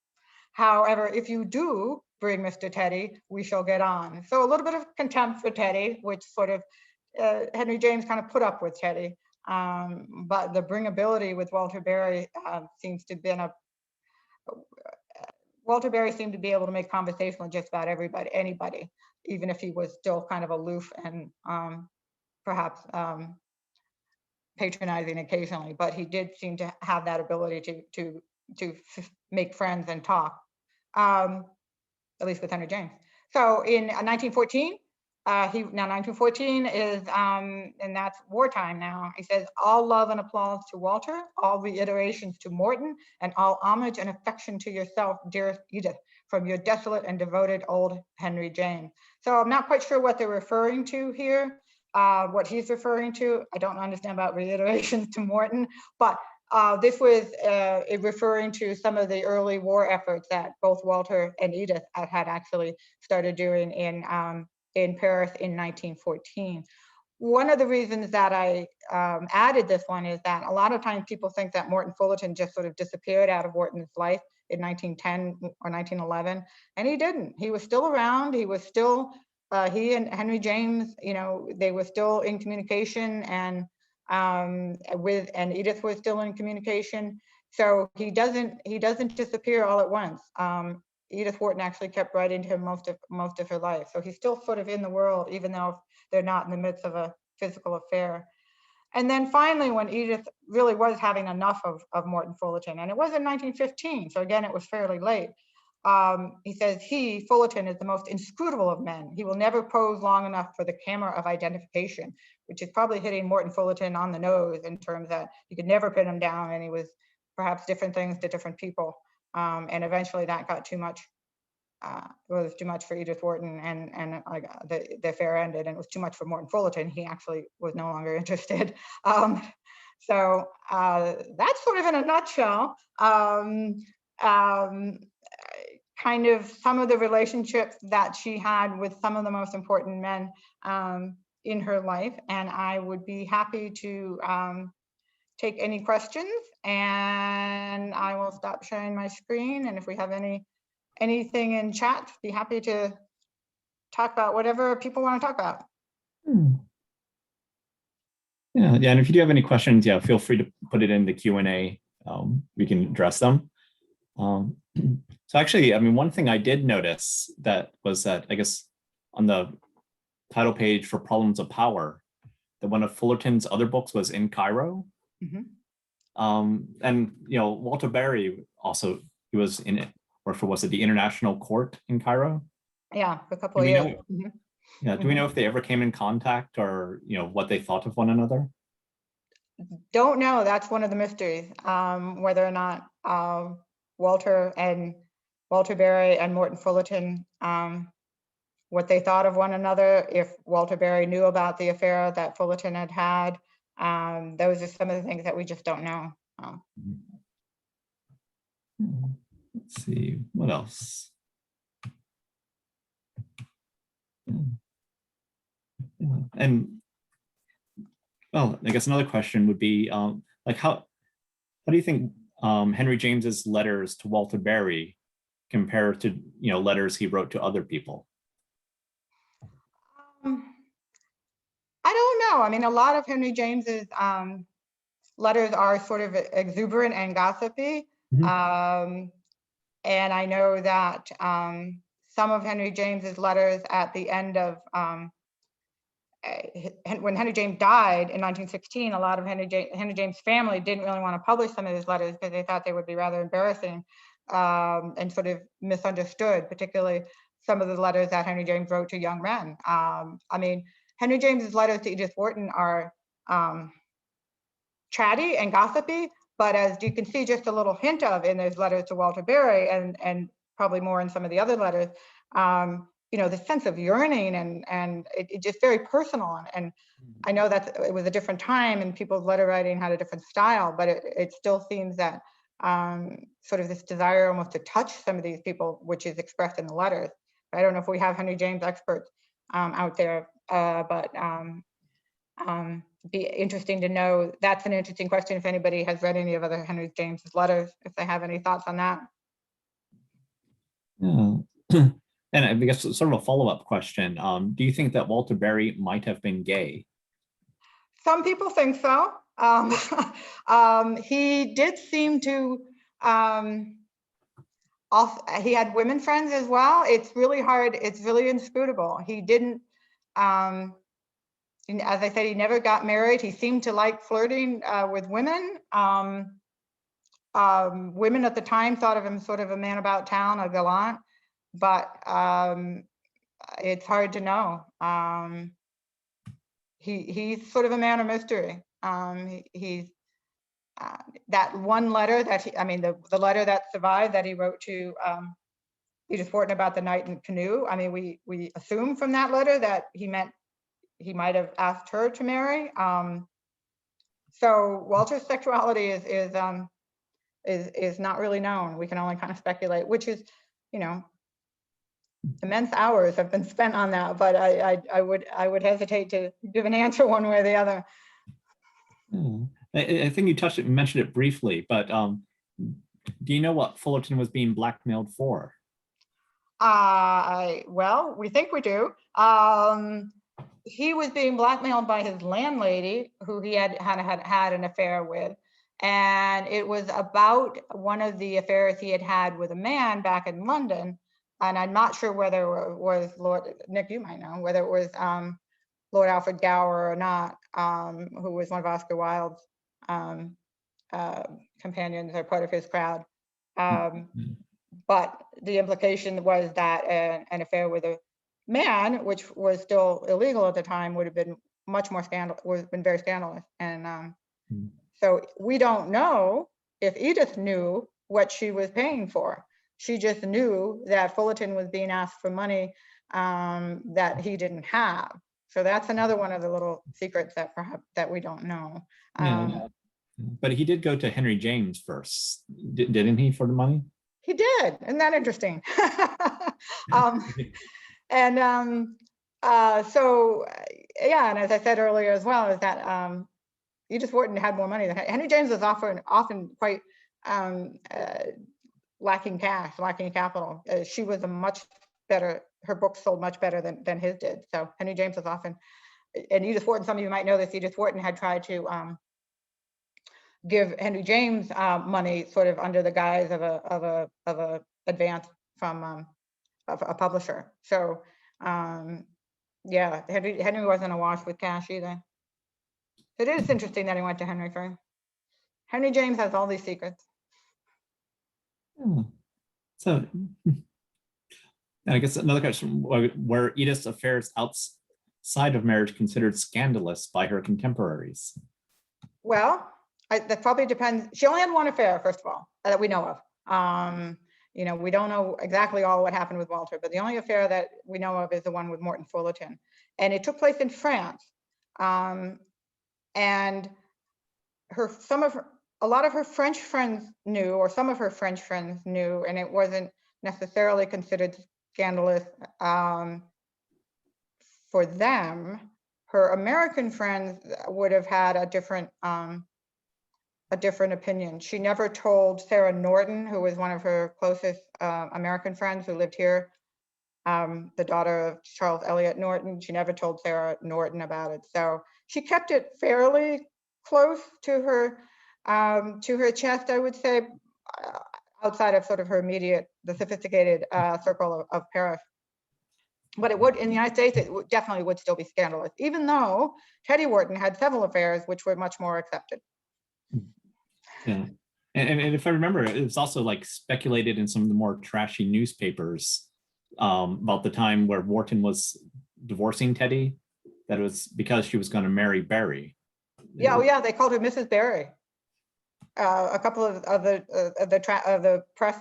However, if you do bring Mr. Teddy, we shall get on." So a little bit of contempt for Teddy, which sort of Henry James kind of put up with Teddy. But the bringability with Walter Berry seems to have been Walter Berry seemed to be able to make conversation with just about anybody, even if he was still kind of aloof and perhaps patronizing occasionally, but he did seem to have that ability to make friends and talk, at least with Henry James. So in 1914, 1914 is, and that's wartime now. He says, all love and applause to Walter, all reiterations to Morton, and all homage and affection to yourself, dearest Edith, from your desolate and devoted old Henry James. So I'm not quite sure what they're referring to here, what he's referring to. I don't understand about reiterations to Morton, but this was referring to some of the early war efforts that both Walter and Edith had actually started doing in Paris in 1914. One of the reasons that I added this one is that a lot of times people think that Morton Fullerton just sort of disappeared out of Wharton's life in 1910 or 1911, and he didn't. He was still around. He was still, he and Henry James, you know, they were still in communication, and and Edith was still in communication. So he doesn't disappear all at once. Edith Wharton actually kept writing to him most of her life. So he's still sort of in the world, even though they're not in the midst of a physical affair. And then finally, when Edith really was having enough of Morton Fullerton, and it was in 1915, so again, it was fairly late. He says, Fullerton, is the most inscrutable of men. He will never pose long enough for the camera of identification, which is probably hitting Morton Fullerton on the nose in terms that you could never pin him down, and he was perhaps different things to different people. And eventually that got too much. It was too much for Edith Wharton, and the affair ended, and it was too much for Morton Fullerton. He actually was no longer interested. So that's sort of in a nutshell. Kind of some of the relationships that she had with some of the most important men in her life, and I would be happy to take any questions, and I will stop sharing my screen, and if we have anything in chat, be happy to talk about whatever people want to talk about. Yeah, and if you do have any questions, yeah, feel free to put it in the Q&A. We can address them. So actually, I mean, one thing I did notice that was that, I guess, on the title page for Problems of Power, that one of Fullerton's other books was in Cairo. And, you know, Walter Berry also, he was in it, or for, was it the International Court in Cairo? Yeah, for a couple of years. Yeah, do we know if they ever came in contact, or, you know, what they thought of one another? Don't know. That's one of the mysteries, whether or not Walter Berry and Morton Fullerton, what they thought of one another, if Walter Berry knew about the affair that Fullerton had. Those are some of the things that we just don't know. Let's see, what else? And well, I guess another question would be, like, how do you think Henry James's letters to Walter Berry compare to, you know, letters he wrote to other people? I don't know. I mean, a lot of Henry James's letters are sort of exuberant and gossipy. And I know that some of Henry James's letters at the end of, when Henry James died in 1916, a lot of Henry James' family didn't really want to publish some of his letters because they thought they would be rather embarrassing and sort of misunderstood, particularly some of the letters that Henry James wrote to young men. I mean, Henry James's letters to Edith Wharton are chatty and gossipy, but as you can see just a little hint of in those letters to Walter Berry, and probably more in some of the other letters, you know, the sense of yearning and it just very personal. And I know that it was a different time and people's letter writing had a different style, but it still seems that sort of this desire almost to touch some of these people, which is expressed in the letters. I don't know if we have Henry James experts out there, but be interesting to know. That's an interesting question if anybody has read any of other Henry James's letters, if they have any thoughts on that. Yeah. And I guess sort of a follow-up question. Do you think that Walter Berry might have been gay? Some people think so. He did seem to Also, he had women friends as well. It's really hard. It's really inscrutable. He didn't, as I said, he never got married. He seemed to like flirting with women. Women at the time thought of him sort of a man about town, a gallant, but it's hard to know. He's sort of a man of mystery. He's that one letter that the letter that survived that he wrote to Edith Wharton about the night in canoe. I mean, we assume from that letter that he meant he might have asked her to marry. So Walter's sexuality is not really known. We can only kind of speculate, which is, immense hours have been spent on that, but I would hesitate to give an answer one way or the other. I think you mentioned it briefly, but do you know what Fullerton was being blackmailed for? Well, we think we do. He was being blackmailed by his landlady, who he had an affair with. And it was about one of the affairs he had with a man back in London. And I'm not sure whether it was Lord, Nick, you might know, whether it was Lord Alfred Gower or not, who was one of Oscar Wilde's companions or part of his crowd. But the implication was that an affair with a man, which was still illegal at the time, would have been much more very scandalous. And so we don't know if Edith knew what she was paying for. She just knew that Fullerton was being asked for money that he didn't have. So that's another one of the little secrets that perhaps that we don't know. But he did go to Henry James first, didn't he, for the money? He did. Isn't that interesting? So yeah, and as I said earlier as well, is that Edith Wharton had more money than Henry James was often quite lacking cash, lacking capital. She was a much better, her books sold much better than his did. So Henry James was often, and Edith Wharton, some of you might know this, Edith Wharton had tried to give Henry James money sort of under the guise of a advance from a publisher. So yeah, Henry wasn't awash with cash either. It is interesting that he went to Henry first. Henry James has all these secrets. So I guess another question, were Edith's affairs outside of marriage considered scandalous by her contemporaries? Well, that probably depends. She only had one affair, first of all, that we know of. We don't know exactly all what happened with Walter, but the only affair that we know of is the one with Morton Fullerton. And it took place in France. And a lot of her French friends knew, or some of her French friends knew, and it wasn't necessarily considered scandalous for them. Her American friends would have had a different opinion. She never told Sarah Norton, who was one of her closest American friends who lived here, the daughter of Charles Eliot Norton. She never told Sarah Norton about it. So she kept it fairly close to her chest, I would say, outside of sort of her immediate, the sophisticated circle of Paris. But it would, in the United States, it definitely would still be scandalous, even though Teddy Wharton had several affairs which were much more accepted. Yeah, and if I remember, it was also like speculated in some of the more trashy newspapers about the time where Wharton was divorcing Teddy, that it was because she was going to marry Barry. Yeah, they called her Mrs. Barry. A couple of the press,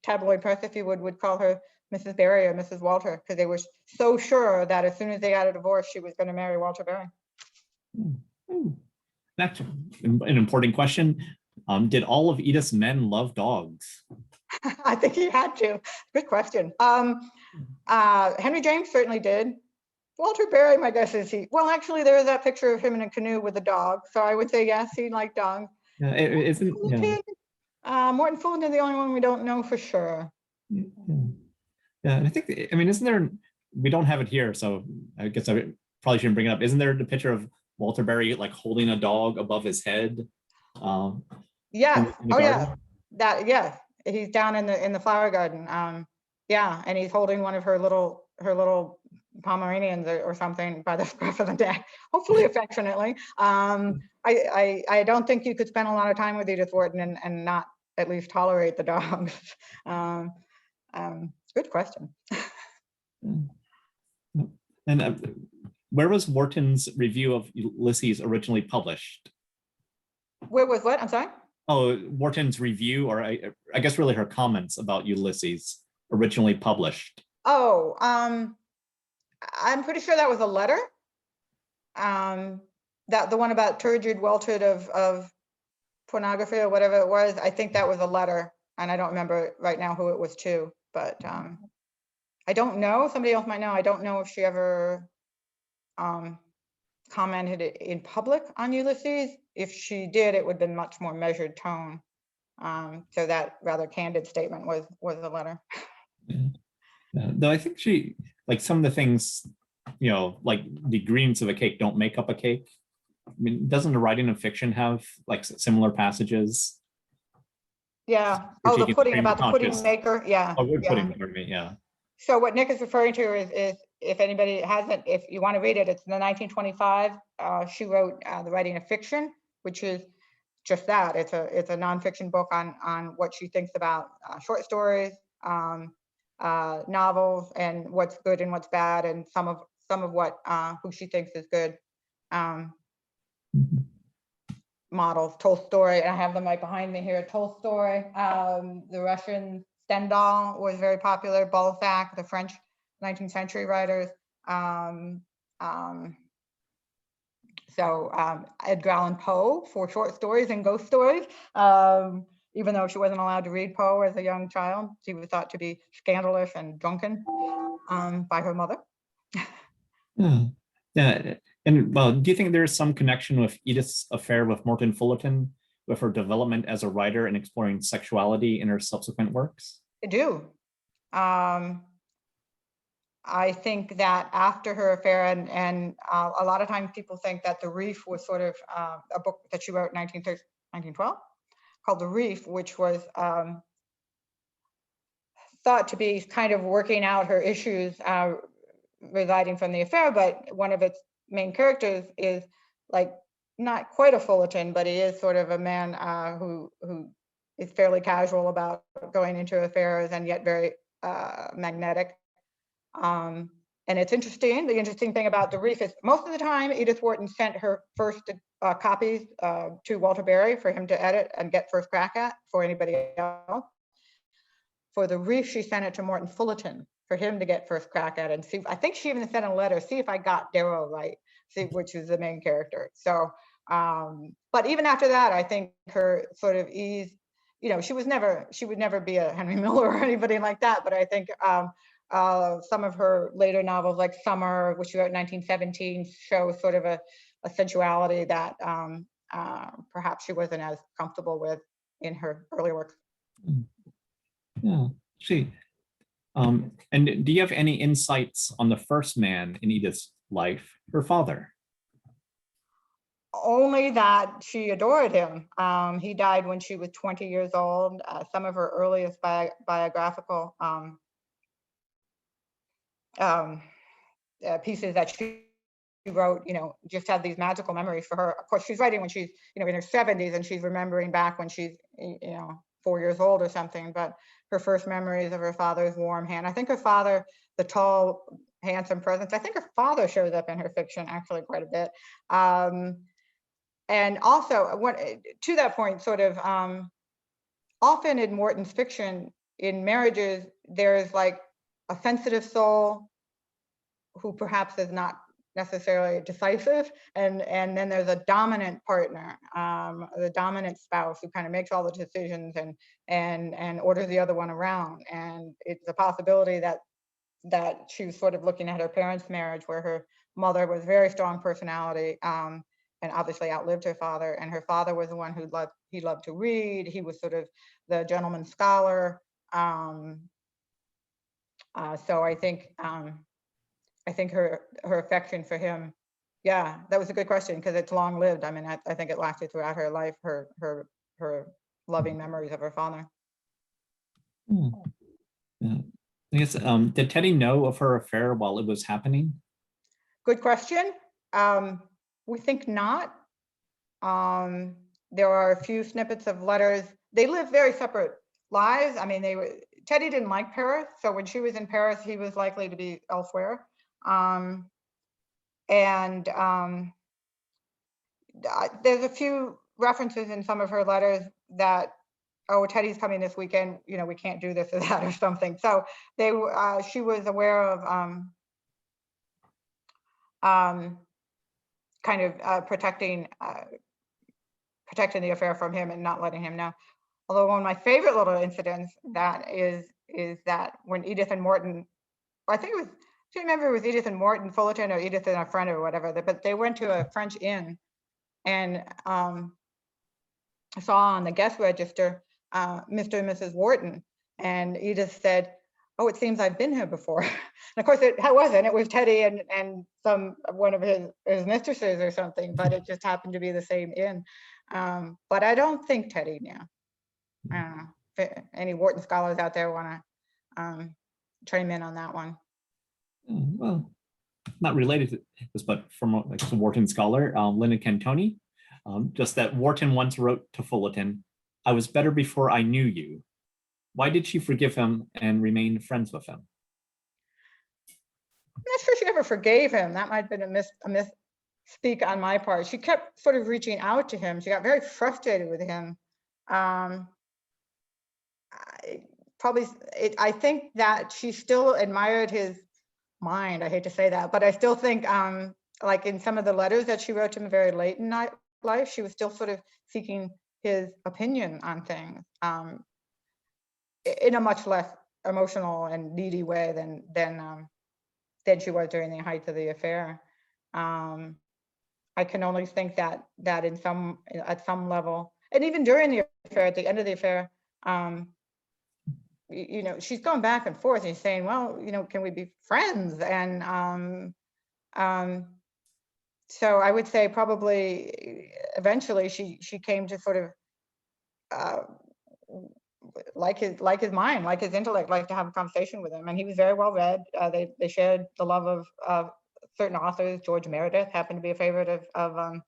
tabloid press, if you would call her Mrs. Barry or Mrs. Walter, because they were so sure that as soon as they got a divorce, she was going to marry Walter Barry. That's an important question. Did all of Edith's men love dogs? I think he had to. Good question. Henry James certainly did. Walter Barry, my guess is well, actually, there is that picture of him in a canoe with a dog. So I would say, yes, he liked dogs. Morton Fullerton is the only one we don't know for sure. Yeah, and I think, isn't there, we don't have it here, so I guess I probably shouldn't bring it up. Isn't there the picture of Walter Barry like holding a dog above his head? Yes. Oh, yeah. That, yes. he's down in the flower garden. Yeah, and he's holding one of her little Pomeranians or something by the scruff of the neck, hopefully affectionately. I don't think you could spend a lot of time with Edith Wharton and not at least tolerate the dogs. Good question. And where was Wharton's review of Ulysses originally published? Where was what? I'm sorry? Oh, Wharton's review, or I guess really her comments about Ulysses originally published. Oh, I'm pretty sure that was a letter. That the one about turgid welted of pornography or whatever it was. I think that was a letter, and I don't remember right now who it was to, but I don't know. Somebody else might know. I don't know if she ever commented in public on Ulysses. If she did, it would have been much more measured tone. So that rather candid statement was a letter. Yeah. Though I think she, like some of the things, like the ingredients of a cake don't make up a cake. I mean, doesn't the writing of fiction have like similar passages? Yeah. We're Oh, the taking pudding, about the pudding conscious- maker. Yeah. Oh, good Yeah. pudding, pardon me, yeah. So what Nick is referring to is if anybody hasn't, if you want to read it, it's in the 1925. She wrote The Writing of Fiction, which is just that. It's a nonfiction book on what she thinks about short stories, novels, and what's good and what's bad, and some of what who she thinks is good. Models, Tolstoy, and I have them right behind me here. Tolstoy, the Russian Stendhal was very popular. Balzac, the French 19th century writers. Edgar Allan Poe for short stories and ghost stories. Even though she wasn't allowed to read Poe as a young child, she was thought to be scandalous and drunken by her mother. Yeah. Yeah. And well, do you think there's some connection with Edith's affair with Morton Fullerton, with her development as a writer and exploring sexuality in her subsequent works? I do. I think that after her affair, and a lot of times people think that The Reef was sort of a book that she wrote in 1912 called The Reef, which was thought to be kind of working out her issues residing from the affair, but one of its main characters is like not quite a Fullerton, but he is sort of a man who is fairly casual about going into affairs and yet very magnetic. And it's interesting. The interesting thing about The Reef is most of the time Edith Wharton sent her first copies to Walter Berry for him to edit and get first crack at for anybody else. For The Reef, she sent it to Morton Fullerton for him to get first crack at it and see. I think she even sent a letter, see if I got Darrow right, see which is the main character. So, but even after that, I think her sort of ease, she would never be a Henry Miller or anybody like that. But I think some of her later novels, like Summer, which she wrote in 1917, show sort of a sensuality that perhaps she wasn't as comfortable with in her earlier work. Yeah, see. And do you have any insights on the first man in Edith's life, her father? Only that she adored him. He died when she was 20 years old. Some of her earliest biographical pieces that she wrote, just had these magical memories for her. Of course, she's writing when she's, in her 70s, and she's remembering back when she's, 4 years old or something. But her first memories of her father's warm hand. I think her father, the tall, handsome presence. I think her father shows up in her fiction actually quite a bit. And also, to that point, sort of often in Wharton's fiction, in marriages, there's like a sensitive soul who perhaps is not necessarily decisive, and then there's a dominant partner, the dominant spouse who kind of makes all the decisions and orders the other one around. And it's a possibility that she was sort of looking at her parents' marriage, where her mother was very strong personality, and obviously outlived her father, and her father was the one who loved to read. He was sort of the gentleman scholar. So I think her affection for him, yeah, that was a good question, because it's long lived. I mean, I think it lasted throughout her life, her loving memories of her father. Hmm. Yeah. I guess, did Teddy know of her affair while it was happening? Good question. We think not. There are a few snippets of letters. They live very separate lives. I mean, Teddy didn't like Paris, so when she was in Paris, he was likely to be elsewhere. And there's a few references in some of her letters that, oh, Teddy's coming this weekend, you know, we can't do this or that or something. So she was aware of kind of protecting the affair from him and not letting him know. Although one of my favorite little incidents that is that when Edith and Morton, I think it was, I don't remember if it was Edith and Morton Fullerton or Edith and a friend or whatever, but they went to a French inn and saw on the guest register Mr. and Mrs. Wharton, and Edith said, "Oh, it seems I've been here before." And of course, it wasn't. It was Teddy and one of his mistresses or something, but it just happened to be the same inn. But I don't think Teddy knew. I don't know if any Wharton scholars out there want to chime in on that one. Well, not related to this, but from like a Wharton scholar, Linda Cantoni, just that Wharton once wrote to Fullerton, "I was better before I knew you." Why did she forgive him and remain friends with him? I'm not sure she ever forgave him. That might have been a misspeak on my part. She kept sort of reaching out to him. She got very frustrated with him. I think that she still admired his mind. I hate to say that, but I still think like in some of the letters that she wrote to him very late in life, she was still sort of seeking his opinion on things in a much less emotional and needy way than she was during the height of the affair. I can only think that at some level, and even during the affair, at the end of the affair, you know, she's going back and forth and saying, well, you know, can we be friends? And so I would say probably eventually she came to sort of like his mind, like his intellect, like to have a conversation with him. And he was very well read. They shared the love of certain authors. George Meredith happened to be a favorite of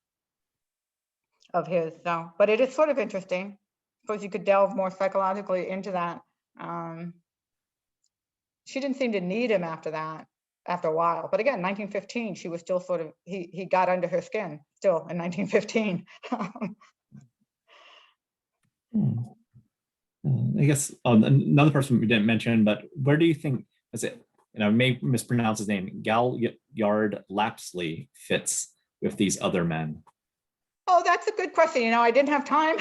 his. So, but it is sort of interesting. I suppose you could delve more psychologically into that. She didn't seem to need him after that, after a while. But again, 1915, she was still sort of, he got under her skin still in 1915. I guess another person we didn't mention, but where do you think, is it, and I may mispronounce his name, Galyard Lapsley fits with these other men? Oh, that's a good question. You know, I didn't have time.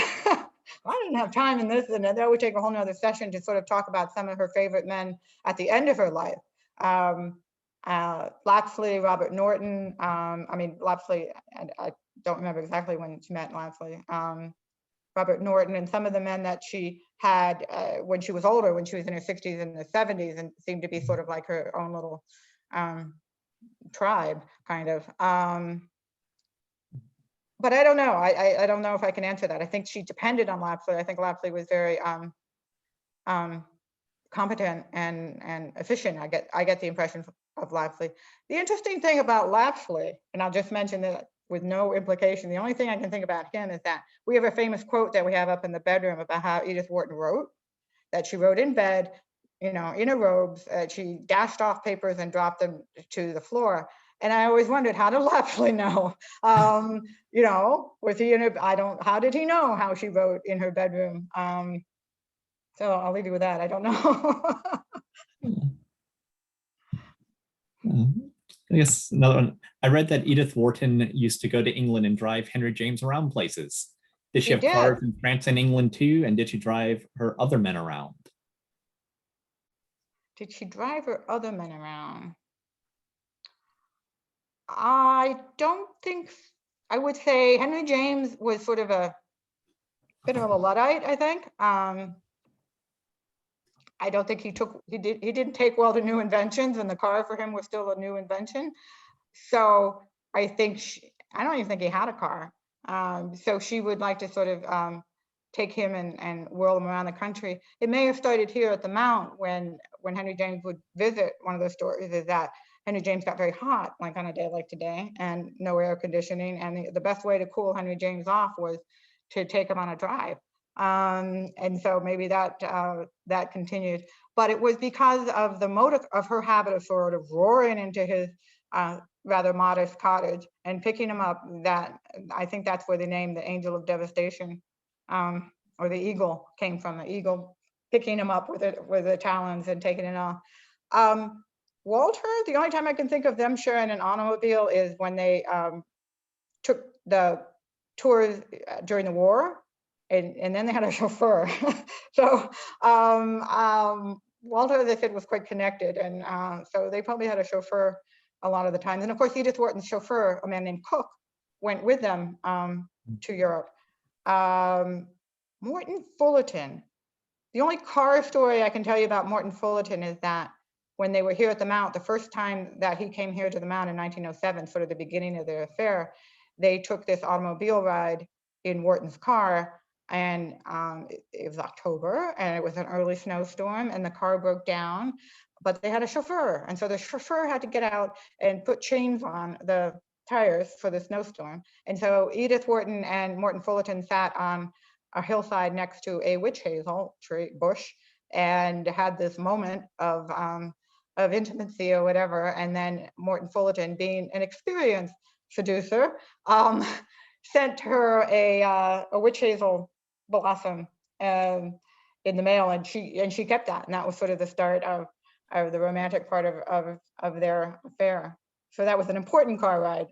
I didn't have time in this, and that would take a whole nother session to sort of talk about some of her favorite men at the end of her life. Lapsley, Robert Norton. I mean, Lapsley, I don't remember exactly when she met Lapsley. Robert Norton, and some of the men that she had when she was older, when she was in her 60s and the 70s, and seemed to be sort of like her own little tribe, kind of. But I don't know. I don't know if I can answer that. I think she depended on Lapsley. I think Lapsley was very competent and efficient. I get the impression of Lapsley. The interesting thing about Lapsley, and I'll just mention that with no implication, the only thing I can think about him is that we have a famous quote that we have up in the bedroom about how Edith Wharton wrote, that she wrote in bed, you know, in her robes. She dashed off papers and dropped them to the floor. And I always wondered, how did Lapsley know? You know, was he in a, how did he know how she wrote in her bedroom? So I'll leave you with that. I don't know. I guess another one. I read that Edith Wharton used to go to England and drive Henry James around places. Did she have cars in France and England too? And did she drive her other men around? Did she drive her other men around? I don't think, I would say Henry James was sort of a bit of a Luddite, I think. I don't think he didn't take well to new inventions, and the car for him was still a new invention. So I think I don't even think he had a car. So she would like to sort of take him and whirl him around the country. It may have started here at the Mount when Henry James would visit. One of those stories is that Henry James got very hot, like on a day like today, and no air conditioning. And the best way to cool Henry James off was to take him on a drive. And so maybe that that continued. But it was because of the motive of her habit of sort of roaring into his rather modest cottage and picking him up, that I think that's where the name, the Angel of Devastation, or the eagle came from, the eagle picking him up with the talons and taking it off. Walter, the only time I can think of them sharing an automobile is when they took the tours during the war, and then they had a chauffeur. So Walter, as I said, was quite connected, and so they probably had a chauffeur a lot of the times. And of course, Edith Wharton's chauffeur, a man named Cook, went with them to Europe. Morton Fullerton. The only car story I can tell you about Morton Fullerton is that when they were here at the Mount, the first time that he came here to the Mount in 1907, sort of the beginning of their affair, they took this automobile ride in Wharton's car, and it was October, and it was an early snowstorm, and the car broke down, but they had a chauffeur, and so the chauffeur had to get out and put chains on the tires for the snowstorm. And so Edith Wharton and Morton Fullerton sat on a hillside next to a witch hazel tree bush and had this moment of intimacy or whatever. And then Morton Fullerton, being an experienced seducer, sent her a witch hazel blossom in the mail, and she kept that, and that was sort of the start of the romantic part of their affair. So that was an important car ride.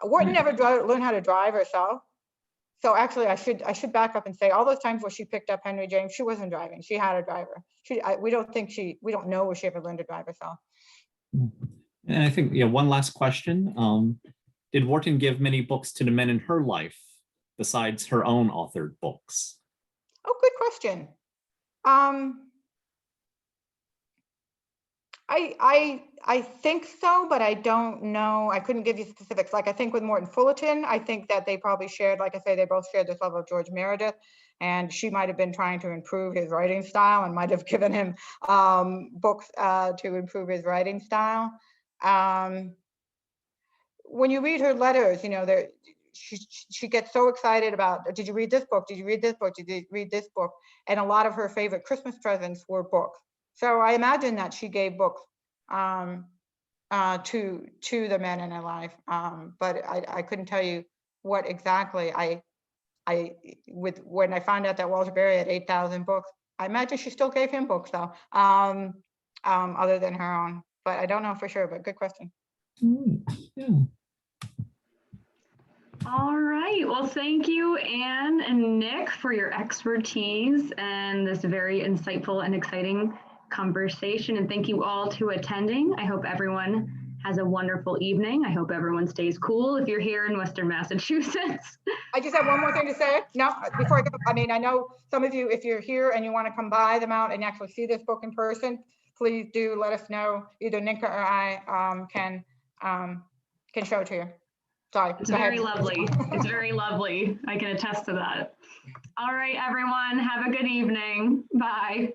Wharton never learned how to drive herself. So actually, I should back up and say all those times where she picked up Henry James, she wasn't driving. She had a driver. We don't know if she ever learned to drive herself. And I think, one last question. Did Wharton give many books to the men in her life besides her own authored books? Oh, good question. I think so, but I don't know. I couldn't give you specifics. Like I think with Morton Fullerton, I think that they probably shared, like I say, they both shared this love of George Meredith, and she might have been trying to improve his writing style and might have given him books to improve his writing style. When you read her letters, she gets so excited about, did you read this book? Did you read this book? Did you read this book? And a lot of her favorite Christmas presents were books. So I imagine that she gave books to the men in her life, but I couldn't tell you what exactly. When I found out that Walter Berry had 8,000 books, I imagine she still gave him books though, other than her own. But I don't know for sure. But good question. Yeah. All right. Well, thank you, Anne and Nick, for your expertise and this very insightful and exciting conversation. And thank you all to attending. I hope everyone has a wonderful evening. I hope everyone stays cool if you're here in Western Massachusetts. I just have one more thing to say. No, before I go, I know some of you, if you're here and you want to come by the Mount and actually see this book in person, please do let us know. Either Ninka or I can show it to you. Sorry. It's very lovely. It's very lovely. I can attest to that. All right, everyone. Have a good evening. Bye.